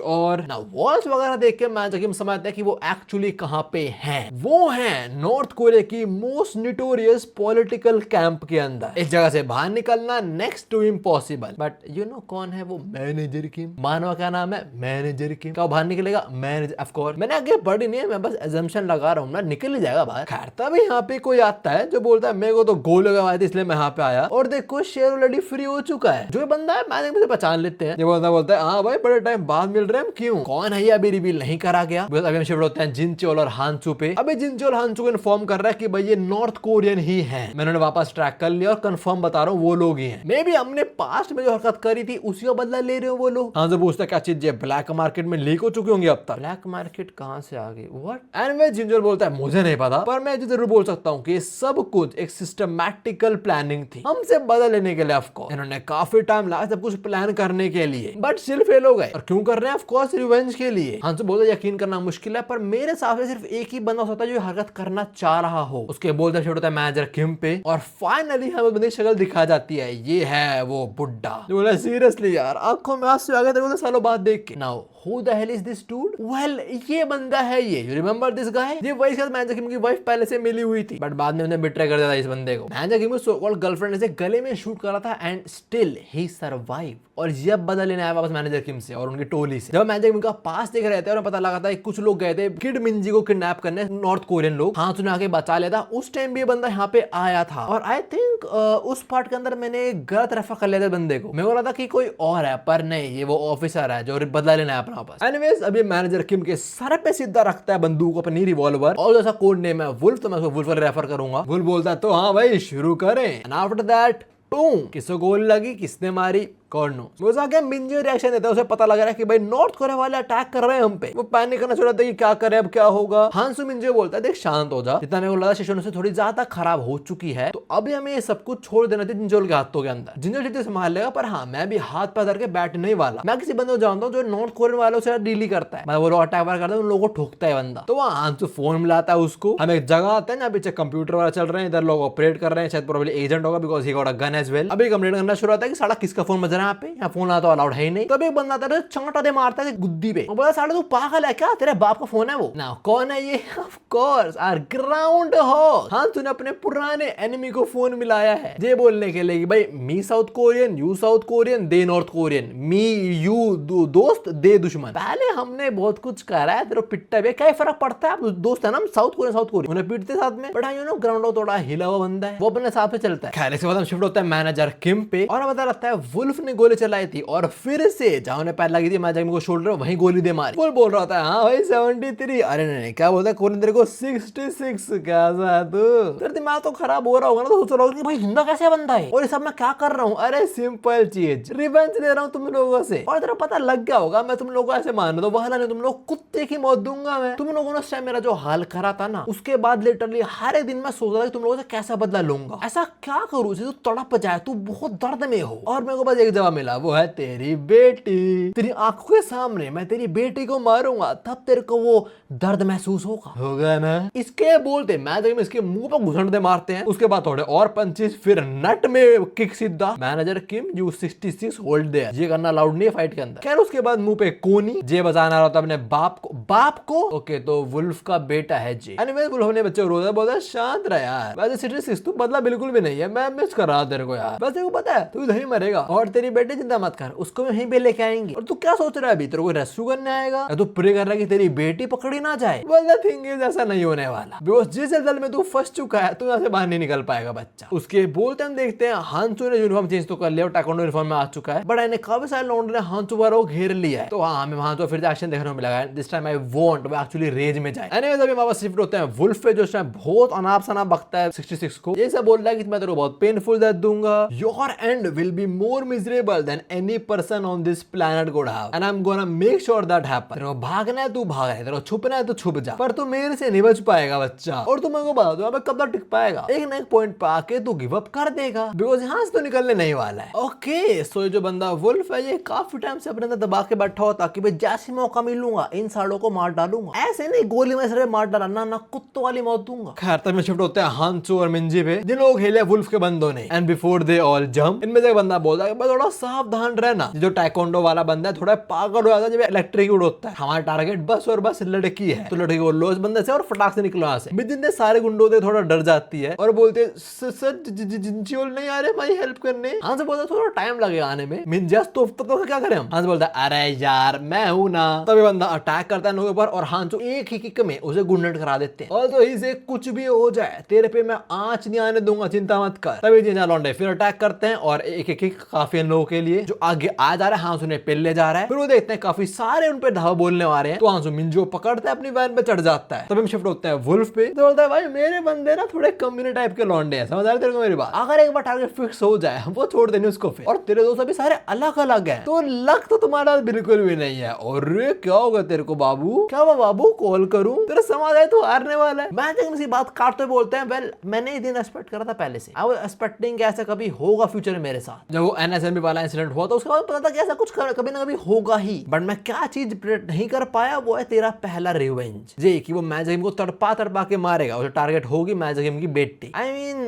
और। नाउ वॉल्स वगैरह देख के मैनेजर किम समझते हैं कि वो एक्चुअली कहां पे हैं। वो हैं नॉर्थ कोरिया की मोस्ट नोटोरियस पॉलिटिकल कैंप के अंदर। इस जगह से बाहर निकलना next to impossible. But you know कौन है वो मैनेजर किम, मानवा क्या नाम है मैनेजर किम, क्या बाहर निकलेगा मैनेजर। ऑफ कोर्स मैंने आगे पढ़ी नहीं है, मैं बस अजम्पशन लगा रहा हूँ ना, निकल ही जाएगा बाहर। खैर तभी यहाँ पे कोई आता है जो बोलता है मेरे को तो गोली लगाई थी इसलिए मैं यहाँ पे पे आया और देखो शेर ऑलरेडी फ्री हो चुका है। जो बंदा है मैंने मुझे पहचान लेते हैं। ये बंदा बोलता है हाँ भाई बड़े टाइम बाद मिल रहे हैं, क्यों कौन है ये, अभी रिवील नहीं करा गया। अभी हम शिफ्ट होते हैं जिनचोल और हांचू पे। अभी जिनचोल हांचू को इन्फॉर्म कर रहा है कि भाई ये नॉर्थ कोरियन ही है। मैंने वापस ट्रैक कर लिया और कंफर्म बता रहा हूँ वो लोग ही हैं। मे बी हमने पास्ट में जो हरकत करी थी उसी का बदला ले रहे हो वो लोग। हाँ, जो पूछता क्या चीज है ब्लैक मार्केट में लीक हो चुकी होंगी अब तक। ब्लैक मार्केट कहां से आ गई, व्हाट। एनीवे जिंजर बोलता है मुझे नहीं पता, पर मैं जरूर बोल सकता हूँ कि सब कुछ एक सिस्टमैटिकल प्लानिंग थी हमसे बदल लेने के लिए। ऑफ कोर्स इन्होंने काफी टाइम लगा सब कुछ प्लान करने के लिए, बट स्टिल फेल हो गए। और क्यों कर रहे हैं, ऑफ कोर्स रिवेंज के लिए। हाँ, तो बोलते यकीन करना मुश्किल है, पर मेरे हिसाब से सिर्फ एक ही बंदा होता है जो हरकत करना चाह रहा हो। उसके बोलते होता है मैनेजर किम पे, और फाइनली हमें बंदे की शक्ल दिखा जाती है। ये है वो बुड्ढा जो बोला सीरियसली यार आंखों में आंसू आ गए तेरे को सालों बाद देख के। Now Who the hell is this dude? Well, ये बंदा है ये। You remember this guy? ये वही साथ मैनेजर किम की वाइफ पहले से मिली हुई थी, बट बाद में उन्हें बिट्रे कर दिया था इस बंदे को। मैनेजर किम सो कॉल्ड गर्लफ्रेंड से गले में शूट करा था एंड स्टिल ही सर्वाइव। और जब बदला लेने आया वापस मैनेजर किम से और उनकी टोली से, जब मैनेजर किम का पास देख रहे थे और पता लगा था कुछ लोग गए थे किड मिंजी को किडनैप करने, नॉर्थ कोरियन लोग। हाँ, सुना के बचा लिया था। उस टाइम भी ये बंदा यहाँ पे आया था और आई थिंक उस पार्ट के अंदर मैंने गलत रेफर कर लिया था बंदे को। मैं बोला था कि कोई और है, पर नहीं, ये वो ऑफिसर है जो बदला लेना है अपना वापस। एनीवेज अभी मैनेजर किम के सर पे सीधा रखता है बंदूक अपनी रिवॉल्वर, और जैसा कोड नेम है वुल्फ, तो मैं उसको वुल्फ रेफर करूंगा। वुल्फ बोलता है तो हाँ भाई शुरू करें। एंड आफ्टर दैट बूम, किसको गोली लगी, किसने मारी, कौन नो। वो जाके मिंजी रिएक्शन देता है, उसे पता लग रहा है कि भाई नॉर्थ कोरिया वाले अटैक कर रहे हैं हम पे। वो पैनिक करना छोड़ा था कि क्या करे, अब क्या होगा। हांसू मिंजी बोलता है देख शांत हो जा, जितना मेरे को लगा सिचुएशन से थोड़ी ज्यादा खराब हो चुकी है, तो अभी हमें ये सब कुछ छोड़ देना चाहिए जिंजोल के हाथों के अंदर। जिंजोल ठीक संभाल लेगा, पर हाँ मैं भी हाथ पे धर के बैठने वाला। मैं किसी बंदे को जानता हूँ जो नॉर्थ कोरियन वालों से डील करता है, मतलब वो लोग अटैक करता है उन लोगों को ठोकता है बंदा। तो वहाँ हांसू फोन मिलाता है उसको। हम एक जगह आते हैं ना, पीछे कंप्यूटर वाला चल रहे हैं, इधर लोग ऑपरेट कर रहे हैं, शायद प्रोबेबली एजेंट होगा because he got a gun as well. अभी कंप्लेंट करना शुरू होता है कि साला किसका फोन बज रहा है यहाँ पे, यहाँ फोन तो अलाउड है ही नहीं। तो एक बंदा आता है चांटा दे मारता है गुद्दी पे, बोला साले तू पागल है क्या, तेरे बाप का फोन है वो ना। कौन है ये, of course our ground horse. हाँ, तूने अपने पुराने एनिमी को फोन मिलाया है ये बोलने के लिए कि भाई me South Korean, you South Korean, they North Korean, me you दोस्त, दे दुश्मन। पहले हमने बहुत कुछ करा है, तेरे पिट्टा भी क्या फर्क पड़ता है, दोस्त है ना, साउथ कोरियन उन्हें पीटते साथ में, बट यू नो ग्राउंड थोड़ा हिला हुआ बंदा है, वो अपने हिसाब से चलता है। खैर इसके बाद हम शिफ्ट होता है मैनेजर किम पे, और पता लगता है वुल्फ ने गोली चलाई थी और फिर से जहां ने पैर लगी थी मैनेजर किम को शोल्डर, वहीं गोली दे मारी। वो बोल रहा था हाँ भाई 73, अरे नहीं क्या बोलता है कोरियन तेरे को 66, कैसा है तू, तेरा दिमाग तो खराब हो रहा होगा ना, तो सोच रहा होगा कि भाई जिंदा कैसे बंदा है और ये सब मैं क्या कर रहा हूँ। अरे सिंपल चीज, रिवेंज ले रहा हूँ तुम लोगों से, और तेरा पता लग गया होगा मैं तुम लोगों को ऐसे मान दो वाला नहीं, तुम लोग कुत्ते की मौत दूंगा मैं। तुम लोगों ने उस टाइम मेरा जो हाल करा था ना, उसके बाद लिटरली हर एक दिन मैं सोच रहा था तुम लोगों से कैसा बदला लूंगा, ऐसा क्या करूँ तू तड़प जाए, तू बहुत दर्द में हो। और मेरे को बस एक जवाब मिला, वो है तेरी बेटी। तेरी आंखों के सामने मैं तेरी बेटी को मारूंगा, तब तेरे को वो दर्द महसूस होगा ना। इसके बोलते मैनेजर में इसके मुंह पर घुसंडे मारते हैं, उसके बाद थोड़े और पंचेस, फिर नट में किक सीधा। Manager Kim you 66 hold their, ये करना अलाउड नहीं है फाइट के अंदर। खैर उसके बाद मुंह पे कोनी, जे बजाना रहा था अपने बाप को। ओके तो वुल्फ का बेटा है जे। एनीवे वुल्फ ने बच्चे को रोजा बोला शांत रह यार, वैसे 66 तू बदला बिल्कुल भी नहीं है, मैं मिस कर रहा तेरे को यार, बस तेरे को पता है तू इधर ही मरेगा, और तेरी बेटी चिंता मत कर, उसको यहीं पे लेके आएंगे। और तू क्या सोच रहा है अभी, तेरे को रेस्क्यू करने आएगा या तू प्रे कर रहा है कि तेरी बेटी पकड़ी ना जाए। वेल द थिंग इज ऐसा नहीं होने वाला, बिकॉज़ जिस जल में तू फंस चुका है तू यहाँ से बाहर नहीं निकल पाएगा बच्चा। उसके बोलते हम देखते हैं हांचू ने यूनिफॉर्म चेंज तो कर लिया और टाइकोंडो यूनिफॉर्म में आ चुका है, बट इन्हें काफी सारे लौंडे ने हांचू वालों को घेर लिया है। तो हाँ हमें हांचू फिर से एक्शन देखने को मिला है, दिस टाइम आई वांट वो एक्चुअली रेज में जाए। एनीवेज अभी वापस शिफ्ट होते हैं वुल्फ पे, जो इस टाइम बहुत अनाप शनाप बकता है 66 को। ये सब बोल रहा है कि मैं तेरे को बहुत पेनफुल डेथ दूंगा, your end will be more miserable than any person on this planet could have, and I am gonna make sure that happen. तेरे को भागना है तू भाग, तेरे को छुपना है तो छुप जा, पर तू मेरे से नहीं बच पाएगा बच्चा। और तू मेरे को बता दो कब तक टिक पाएगा, एक ना एक पॉइंट पे आके तू गिव अप कर देगा, बिकॉज़ यहाँ से तो निकलने नहीं वाला है। ओके सो जो बंदा वुल्फ है ये काफी टाइम से अपने अंदर दबा के बैठा होता कि भाई जैसे मौका मिलूंगा इन सालों को मार डालूंगा, ऐसे नहीं गोली में सिर्फ मार डालना ना, कुत्तों वाली मौत दूंगा। खैर तब में शिफ्ट होते हैं हांचू और मिंजी पे, जिन लोग खेले वुल्फ के बंदों ने, and before they all jump, इनमें से एक बंदा बोलता है थोड़ा सावधान रहना। जो टाइकोंडो वाला बंदा है थोड़ा पागल हो जाता है जब इलेक्ट्रिक उड़ता है। हमारा टारगेट बस और बस लड़की है, तो लड़की को लो इस बंदे से और फटाक से निकलो यहाँ से। जितने सारे गुंडों से थोड़ा डर जाती है और बोलते सर जिंचियोल नहीं आ रहे हमारी हेल्प करने। हाँ से बोलता थोड़ा टाइम लगेगा आने में, मिंजास तो क्या करें हम। हाँ से बोलता अरे यार मैं हूं ना। तभी बंदा अटैक करता है लोगों पर और हांचो एक ही किक में उसे गुंडेट करा देते हैं। और तो इसे कुछ भी हो जाए तेरे पे मैं आंच नहीं आने दूंगा, चिंता मत कर। तभी जिंजा लौंडे फिर अटैक करते हैं और एक एक किक काफी लोगों के लिए जो आगे आ जा रहा है हांसू ने पेले जा रहा है। फिर वो देखते हैं काफी सारे उन पे धावा बोलने वाले हैं, तो हांसू मिंजो पकड़ता है अपनी वैन पे चढ़ जाता है। तभी हम शिफ्ट होते हैं वुल्फ पे। तो बोलता है भाई मेरे बंदे ना थोड़े कम्युनिटी टाइप के लौंडे हैं, समझ आ रहा है तेरे को मेरी बात। अगर एक बार टारगेट फिक्स हो जाए वो छोड़ देने उसको फिर। और तेरे दोस्त अभी सारे अलग अलग हैं, तो लक तो तुम्हारा बिल्कुल भी नहीं है। और क्या होगा तेरे को बाबू? क्या हुआ बाबू? कॉल करूं? तेरा समझ आए तो हारने वाला है। मैं इसी बात काटते बोलते हैं वेल मैंने ये दिन एक्सपेक्ट करा था पहले से। आई वाज एक्सपेक्टिंग कि ऐसा कभी होगा फ्यूचर में मेरे साथ। जब वो एनएसएमबी वाला इंसिडेंट हुआ था उसके बाद पता था कि ऐसा कुछ कभी ना कभी होगा ही। बट मैं क्या चीज प्रेडिक्ट नहीं कर पाया वो है तेरा पहला रिवेंज। जे कि वो मैजिक को तड़पा के मारेगा। उसे टारगेट होगी मैजिक की बेटी। I mean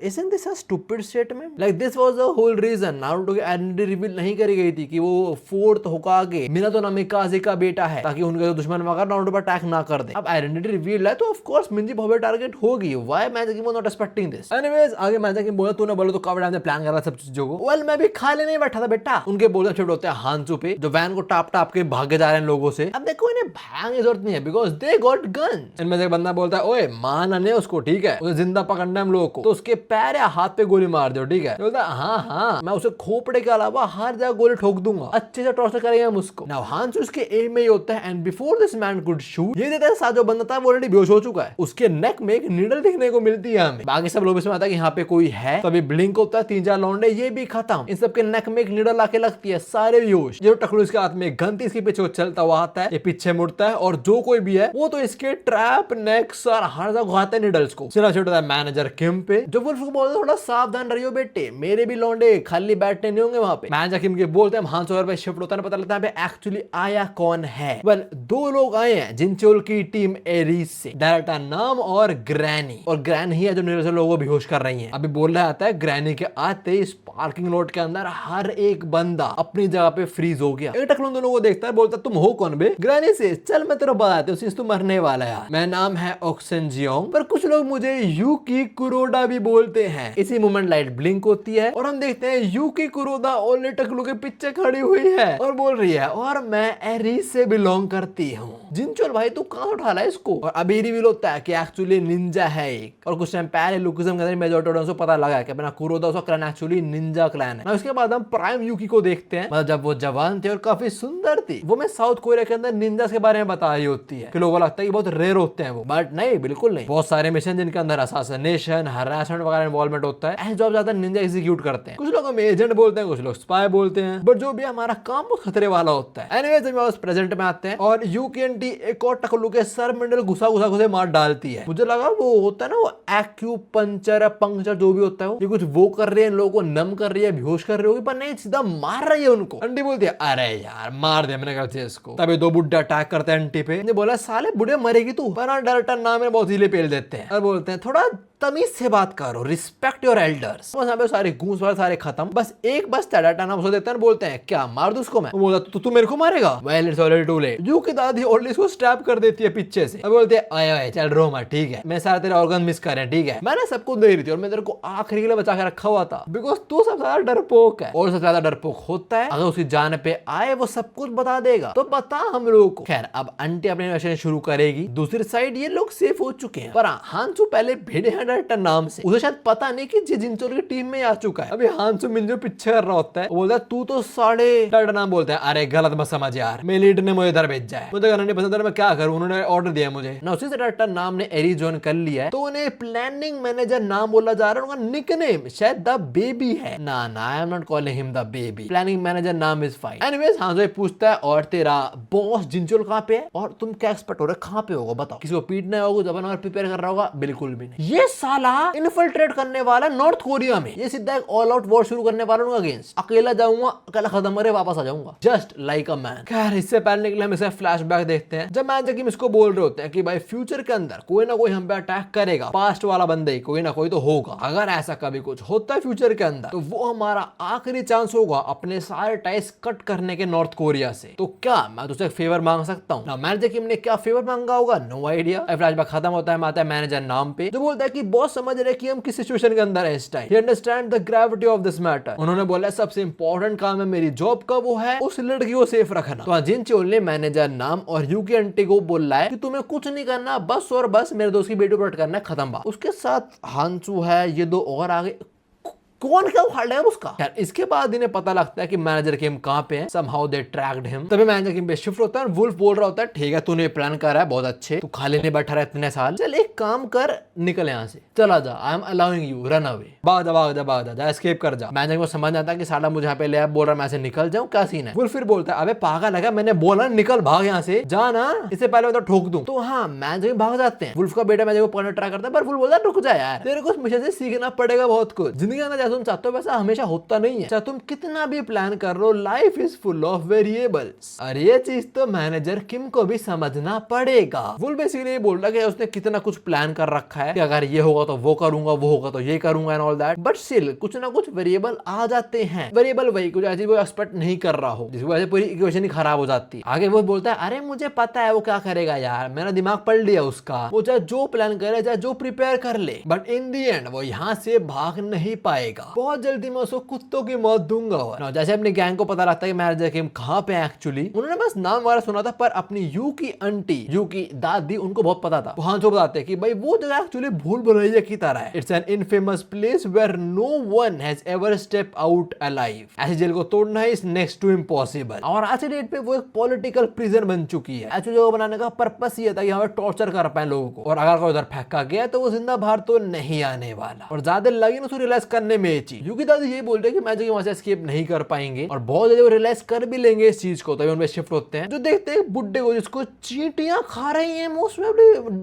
isn't this a stupid statement? Like this was the whole reason Naruto की आइडेंटिटी रिवील नहीं करी गई थी कि वो फोर्थ होकागे मिनातो नामिकाजे का बेटा है, ताकि उनके जो दुश्मन वगैरह नारुतो पर अटैक ना कर दे। अब आइडेंटिटी रिवील है तो ऑफ कोर्स मिंजी बहुत टारगेट होगी। Why magic was not expecting this? Anyways आगे मैजिक बोला तूने बोला तो काफी टाइम से प्लान कर रहा सब चीजों को। वेल मैं भी खाली नहीं बैठा था बेटा। उनके बोलते शिफ्ट होते हैं हांसू पे जो वैन को टाप के भागे जा रहे हैं लोगों से। अब देखो इन्हें भागने की जरूरत नहीं है बिकॉज दे गॉट गन। इनमें से एक बंदा बोलता है ओए मारना नहीं उसको, ठीक है उसे जिंदा पकड़ना है हम लोगों को, तो उसके पैर या हाथ पे गोली मार दो, ठीक है। बोलता है हाँ मैं उसे खोपड़े के अलावा हर जगह गोली ठोक दूंगा, अच्छे से टॉर्चर करेंगे हम उसको। नाउ हांसू उसके एम में ही होता है and before this man could shoot ये देता है साथ जो बंदा था वो ऑलरेडी बेहोश हो चुका है। उसके नेक में एक नीडल दिखने को मिलती है हमें। बाकी सब लोग इसमें आता है कि यहाँ पे कोई है, तभी ब्लिंक होता है 3-4 लौंडे ये भी खत्म। इन सबके नेक में एक नीडल आके लगती है, सारे बेहोश। जो टकलू इसके हाथ में गन थी इसके पीछे चलता हुआ आता है, ये पीछे मुड़ता है और जो कोई भी है वो तो इसके ट्रैप नेक सर हर जगह घुमाते हैं नीडल्स को। सिर्फ छोटा है मैनेजर किम पे जो वुल्फ को बोलते थोड़ा सावधान रहियो बेटे, मेरे भी लौंडे खाली बैठने नहीं होंगे वहां पे। मैनेजर किम के बोलते हैं हांसो और पे शिफ्ट होता है, पता लगता है एक्चुअली आया कौन है। वेल 2 लोग आए हैं जिनचोल की टीम एरीस से, डायरेक्टर नाम और ग्रैनी। और ग्रैनी ही है जो नीडल से लोगों को बेहोश कर रही है। अभी बोल रहा आता है ग्रैनी के आते इस पार्किंग लॉट के अंदर हर एक बंदा अपनी जगह पे फ्रीज हो गया। एक टकलू दोनों को देखता है, बोलता तुम हो कौन बे? ग्रैनी से चल मैं तेरे बताती हूँ, तू मरने वाला है। मेरा नाम है ऑक्सेंजियोंग, पर कुछ लोग मुझे यूकी कुरोडा भी बोलते हैं। इसी मोमेंट लाइट ब्लिंक होती है और हम देखते हैं यूकी कुरोडा ओले टकलू के पीछे खड़ी हुई है और बोल रही है और मैं एरीस से बिलोंग करती हूँ। जिनचोल भाई तू कहाँ उठा ला इसको? और अभी रिवील होता है कि एक्चुअली निंजा है एक। और कुछ टाइम पहले लुकिज्म के अंदर मेजोरिटी को पता लगा कि अपना कुरोदा उसका क्लैन एक्चुअली निंजा क्लैन है। उसके बाद हम प्राइम यूकी को देखते हैं, मतलब जब वो जवान थे और काफी सुंदर थी। वो मैं साउथ कोरिया के अंदर निंजा के बारे में बता रही होती है कि लोगों को लगता है कि बहुत रेयर होते हैं वो, बट नहीं बिल्कुल नहीं। बहुत सारे मिशन जिनके अंदर असैसिनेशन हरासमेंट वगैरह इन्वॉल्वमेंट होता है, ऐसे जॉब ज्यादा निंजा एग्जीक्यूट करते हैं। कुछ लोग हमें एजेंट बोलते हैं, कुछ लोग स्पाई बोलते हैं, बट जो भी हमारा काम बहुत खतरे वाला होता है। एनीवेज हम उस प्रेजेंट में आते हैं और यूकेएनटी एक और टकलू के सर में घुसा घुसा मार डालती है। मुझे लगा वो होता है ना वो एक्यूपंक्चर पंक्चर जो भी होता है ये कुछ वो कर रहे हैं, लोगों को नम कर रही है, बेहोश कर रही होगी, पर नहीं सीधा मार रही है उनको। आंटी बोलती है अरे यार मार दे, मैंने कहा इसको। तभी 2 बुड्ढे अटैक करते हैं आंटी पे। बोला साले बुढ़े मरेगी तू, पर डरटा नाम में बहुत हीले पेल देते हैं और बोलते हैं थोड़ा तमीज से बात करो, रिस्पेक्ट योर एल्डर्स। बस यहाँ पे सारे घूस वाले सारे खत्म, बस एक बस टाटा नाम उसे देते हैं, बोलते हैं क्या मार दूं उसको मैं? वो बोलता तू मेरे को मारेगा? Well it's already too late. Yu की दादी ऑलरेडी इसको स्टैब कर देती है पीछे से। अब बोलते हैं आए चल रो मत, ठीक है मैं सारे तेरे ऑर्गन मिस कर रहे हैं, ठीक है मैंने सबको दे रही थी और मैं तेरे को आखिरी के लिए बचा के रखा हुआ था बिकॉज तू सबसे ज्यादा डरपोक है और सबसे ज्यादा डरपोक होता है अगर उसकी जान पे आए वो सब कुछ बता देगा, तो बता हम लोगों को। खैर अब आंटी अपने इन्वेस्टिगेशन शुरू करेगी। दूसरी साइड ये लोग सेफ हो चुके हैं, पर हांसू पहले भिड़े हैं डायरेक्टर नाम से। उसे शायद पता नहीं कि जिनचोल की टीम में आ चुका है। अभी हांसू मिंजो पीछे कर रहा होता है, बोलता है तू तो साढ़े डायरेक्टर नाम बोलता है अरे गलत मत समझ यार, मेरे लीडर ने मुझे इधर भेजा है, मुझे करना नहीं पसंद, मैं क्या करूं, उन्होंने ऑर्डर दिया मुझे ना। उसी से डायरेक्टर नाम ने एरी ज्वाइन कर लिया है, तो उन्हें प्लानिंग मैनेजर नाम बोला जा रहा है। उनका निकनेम शायद द बेबी है। ना I am not calling him the baby, planning manager नाम इज फाइन। एनीवेज हांसू पूछता है और तेरा बॉस जिनचोल कहाँ पे है और तुम क्या एक्सपर्ट हो रहे, कहाँ पे होगा बताओ? किसी को पीटना होगा, जबान और प्रिपेयर कर रहा होगा? बिल्कुल भी नहीं। ये साला इन्फिल्ट्रेट करने वाला नॉर्थ कोरिया में, ये सीधा एक ऑल आउट वॉर शुरू करने वाला उनका अगेंस्ट। अकेला जाऊंगा, अकेला खत्म करे, वापस आ जाऊंगा जस्ट लाइक अ मैन। खैर इससे पहले के लिए हम इसे फ्लैशबैक देखते हैं जब मैजिक किम इसको बोल रहे होते हैं कि भाई फ्यूचर के अंदर कोई ना कोई हम पे अटैक करेगा, पास्ट वाला बंदे कोई ना कोई तो होगा। अगर ऐसा कभी कुछ होता है फ्यूचर के अंदर तो वो हमारा तुम्हारा आखिरी चांस होगा अपने सारे टाइज कट करने के नॉर्थ कोरिया से, तो क्या मैं तुझसे फेवर मांग सकता हूँ? मैनेजर किम ने क्या फेवर मांगा होगा? No idea. फ्लैशबैक खत्म होता है, आता है मैनेजर नाम पे, जो बोलता है कि बॉस समझ रहे कि हम किस सिचुएशन के अंदर है इस time. He understand the gravity of this matter. उन्होंने बोला सबसे इंपॉर्टेंट काम है मेरी जॉब का, वो है उस लड़की को सेफ रखना। तो जिन चोल ने मैनेजर नाम और यूकी आंटी को बोला है कि तुम्हें कुछ नहीं करना, बस और बस मेरे दोस्त की बेटी को प्रोटेक्ट करना है, खत्म बात। उसके साथ हांसू है, ये दो और आगे कौन क्या उखाड़ लेगा उसका। यार इसके बाद इन्हें पता लगता है कि मैनेजर किम कहां पे है। somehow they tracked him। तभी मैनेजर किम पे शिफ्ट होता है। वुल्फ बोल रहा होता है ठीक है तूने प्लान करा है बहुत अच्छे, तू खाली नहीं बैठा रहा इतने साल, चल एक काम कर, निकल यहाँ से, चला जा, I am allowing you, run away, भाग जा भाग जा भाग जा, एस्केप कर जा। मैनेजर को समझ आता है कि साला मुझे यहाँ पे ले आया, बोल रहा मैं ऐसे निकल जाऊँ, क्या सीन है। वुल्फ फिर बोलता है अबे पागल लगा, मैंने बोला निकल भाग यहाँ से, जा ना, इससे पहले मैं तो ठोक दूं। तो हाँ मैनेजर भाग जाते हैं। वुल्फ का बेटा मैनेजर को पकड़ने ट्राई करता है, पर वुल्फ बोलता है रुक जा यार, तेरे को मिशन से सीखना पड़ेगा बहुत कुछ, जिंदगी में जैसा तुम चाहते हो वैसा हमेशा होता नहीं है, चाहे तुम कितना भी प्लान कर लो, life is full of variables. और ये चीज तो मैनेजर किम को भी समझना पड़ेगा। वुल्फ बेसिकली बोल रहा है उसने कितना कुछ प्लान कर रखा है कि अगर ये होगा तो वो करूंगा, वो होगा तो ये करूंगा and all that, but still कुछ ना कुछ वेरिएबल आ जाते हैं। वेरिएबल वही कुछ ऐसी वो एक्सपेक्ट नहीं कर रहा हो, जिसकी वजह से पूरी इक्वेशन ही खराब हो जाती है। आगे वो बोलता है अरे मुझे पता है वो क्या करेगा यार, मेरा दिमाग पढ़ लिया उसका, वो चाहे जो प्लान करे, चाहे जो प्रिपेयर कर ले, बट इन दी एंड वो यहाँ से भाग नहीं पाएगा। बहुत जल्दी मैं उसको कुत्तों की मौत दूंगा। और जैसे अपने गैंग को पता लगता है कि मैनेजर किम कहाँ पे एक्चुअली, उन्होंने बस नाम वगैरह सुना था, पर अपनी यू की आंटी, यू की दादी, उनको बहुत पता था। वहां जो बताते हैं कि भाई वो जगह एक्चुअली भूल भुलैया की तरह है। It's an infamous place where no one has ever step out alive. ऐसी जेल को तोड़ना है इज नेक्स्ट टू इम्पॉसिबल। और आज की डेट पे वो एक पॉलिटिकल प्रिजन बन चुकी है। ऐसी जगह बनाने का पर्पस ये था कि यहाँ पे टॉर्चर कर पाए लोगों को, और अगर कोई उधर फेंका गया तो वो जिंदा बाहर तो नहीं आने वाला। और ज्यादा लगी ना उसको रियलाइज करने में ये चीज, यू की दादी ये बोल रहे कि मैं जो वहां से एस्केप नहीं कर पाएंगे, और बहुत जल्दी वो रियलाइज कर भी लेंगे इस चीज को। तभी उनमें शिफ्ट होते हैं, जो देखते हैं बुड्ढे को जिसको चींटियां खा रही हैं, मोस्ट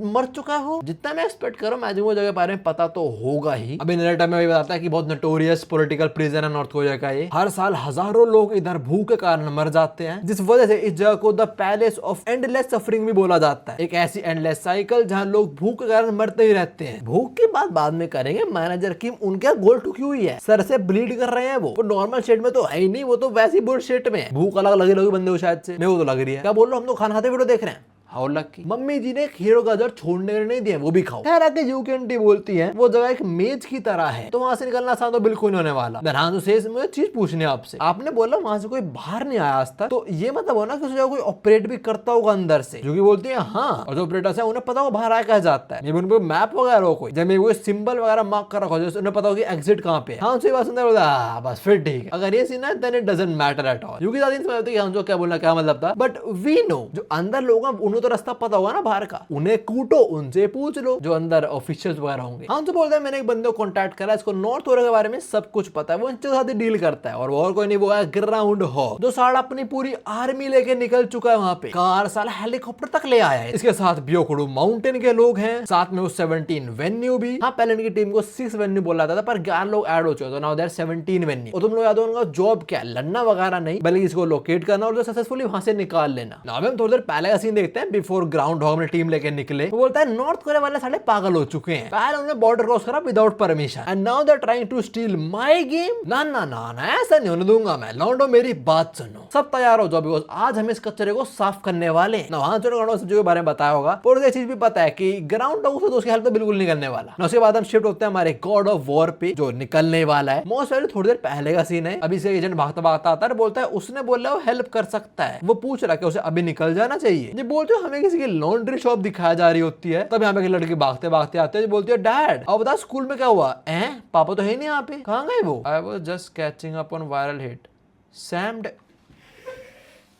मर चुका हो। जितना मैं एक्सपेक्ट करूं मैजिक वो जगह बारे में पता तो होगा ही। अभी नरेटर में बताता है कि बहुत नोटोरियस पॉलिटिकल प्रिजन है नॉर्थ कोरिया का ये। हर साल हजारों लोग इधर भूख के कारण मर जाते हैं, जिस वजह से इस जगह को the palace of endless suffering भी बोला जाता है। एक ऐसी एंडलेस साइकिल जहां लोग भूख के कारण मरते ही रहते हैं। भूख की बात बाद में करेंगे। मैनेजर किम उनके गोल ठुकी हुई है, सर से ब्लीड कर रहे हैं। वो नॉर्मल शेड में तो है ही नहीं, वो तो वैसी बुल शेड में। भूख अलग लगी लगी बंदे को शायद से, मैं वो तो लग रही है। क्या बोल रहा हूँ, हम तो खाना खाते वीडियो देख रहे हैं। हाउ लकी, मम्मी जी ने एक हीरो गाजर छोड़ने नहीं दिया, वो भी खाओ। खैर आके यूकी आंटी बोलती है वो जगह एक मेज की तरह है, तो वहां से निकलना आसान तो बिल्कुल नहीं होने वाला। हाँ तो शेष मुझे चीज पूछनी है आपसे, आपने बोला वहां से कोई बाहर नहीं आया आज तक, तो ये मतलब हो ना कि उस जगह कोई ऑपरेट भी करता होगा अंदर से। यूकी बोलती है हाँ, और जो ऑपरेटर्स है उन्हें पता हो बाहर आया कहा जाता है। उनको मैप वगैरह हो, कोई जब कोई सिंबल वगैरह मार्क कर रखा हो, उन्हें पता हो कि एग्जिट कहाँ पे है। हाँ उसी बात सुंदर बस फिर ठीक है। अगर ये सीन है then it doesn't matter at all. Yuki दादी समझती है क्या बोलना क्या मतलब था, बट वी नो जो अंदर लोग हैं उन्हें तो रास्ता पता होगा बाहर का, उन्हें कूटो, उनसे पूछ लो जो अंदर ऑफिशियल्स वगैरह होंगे। हाँ तो बोलते हैं मैंने एक बंदे को कांटेक्ट करा, इसको नॉर्थ कोरिया के बारे में सब कुछ पता है, वो इनके साथ डील करता है। और वो और कोई नहीं, वो है ग्राउंड हॉग, जो साला अपनी पूरी आर्मी लेके निकल चुका है वहां पे, कार साला हेलीकॉप्टर तक ले आया है। इसके साथ ब्योकुडू माउंटेन के लोग हैं, साथ में वो 17 वेन्यू भी। हाँ पहले इनकी टीम को 6 वेन्यू बोला था, पर 11 लोग ऐड हो चुके, तो नाउ देयर 17 वेन्यू। और तुम लोग याद होगा जॉब क्या लड़ना वगैरह नहीं, बल्कि इसको लोकेट करना और सक्सेसफुली वहां से निकाल लेना। नाउ हम थोड़ी देर पहले का सीन देखते हैं, बिफोर ग्राउंड हॉग में टीम लेके निकले। वो बोलता है नॉर्थ कोरिया वाले साले पागल हो चुके हैं, पहले उन्होंने बॉर्डर क्रॉस करा without permission, and now they are trying to steal my game. ना ना ना ना ऐसा नहीं होने दूंगा मैं। लौंडो मेरी बात सुनो, सब तैयार हो जाओ, बिकॉज़ आज हम इस कचरे को साफ करने वाले हैं। वहां जो बारे में बताया होगा, और ये चीज भी पता है कि ग्राउंड हॉग से तो उसकी हेल्प तो बिल्कुल नहीं करने वाला। उसके बाद हम शिफ्ट होते हैं हमारे गॉड ऑफ वॉर पे, जो निकलने वाला है। मोस्ट पहले थोड़ी देर पहले का सीन है। अभी से एजेंट भागता भागता आता है, बोलता है उसने बोला वो हेल्प कर सकता है। वो पूछ रहा है कि उसे अभी निकल जाना चाहिए। ये बोलते हो हमें किसी की लॉन्ड्री शॉप दिखाया जा रही होती है, तब यहाँ पे लड़की भागते भागते आते हैं, बोलती है डैड अब बता स्कूल में क्या हुआ है, पापा तो है नहीं यहाँ पे, कहाँ गए वो। I was just catching up on viral hit Sam.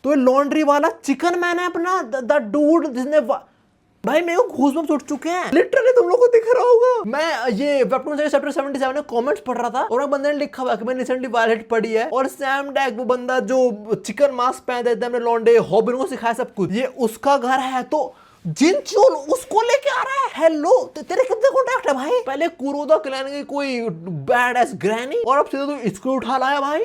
तो लॉन्ड्री वाला चिकन मैन है अपना, द डूड जिसने भाई मेरे को घूसबम्स उठ चुके हैं लिटरली, तुम लोगों को दिख रहा होगा। मैं ये वेबटून से चैप्टर 77 में कमेंट्स पढ़ रहा था, और एक बंदे ने लिखा हुआ कि मैंने रिसेंटली वायरल हिट पढ़ी है, और सैम डैक वो बंदा जो चिकन मास्क पहन देता है, हमने लॉन्डे हॉबिन को सिखाया सब कुछ, ये उसका घर है। तो जिनचोल उसको लेके आ रहा है। हेलो, तेरे कितने कॉन्टैक्ट है भाई? पहले कुरोदा क्लैन की कोई बैड एस ग्रैनी और अब सीधा तू इसको उठा लाया भाई।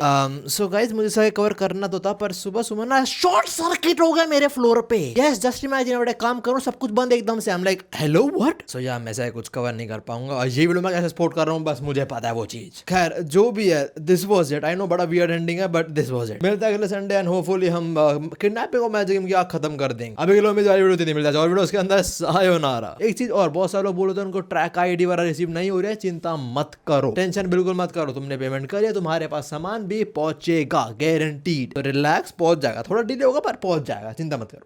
सो गाइस, मुझे सारे कवर करना तो था पर सुबह सुबह ना शॉर्ट सर्किट हो गया मेरे फ्लोर पे। यस, जस्ट इमेजिन मैं काम करूं सब कुछ बंद एकदम से। I am like hello what. So या मैं कुछ कवर नहीं कर पाऊंगा और ये वीडियो मैं कैसे सपोर्ट कर रहा हूँ बस मुझे पता है वो चीज। खैर जो भी है, this was it. I know बड़ा वियर्ड एंडिंग है बट दिस वाज इट। मिलता है अगले संडे एंड होपफुली हम किडनैपिंग और मैजिक गेम की आग खत्म कर देंगे। अभी किलो में वीडियो नहीं मिलता और वीडियो उसके अंदर सायोनारा। एक चीज और, बहुत सारे लोग बोलते हैं उनको ट्रैक आईडी वाला रिसीव नहीं हो रहा है। चिंता मत करो, टेंशन बिल्कुल मत करो। तुमने पेमेंट करिए, तुम्हारे पास सामान भी पहुंचेगा गारंटीड। तो रिलैक्स, पहुंच जाएगा। थोड़ा डिले होगा पर पहुंच जाएगा, चिंता मत करो।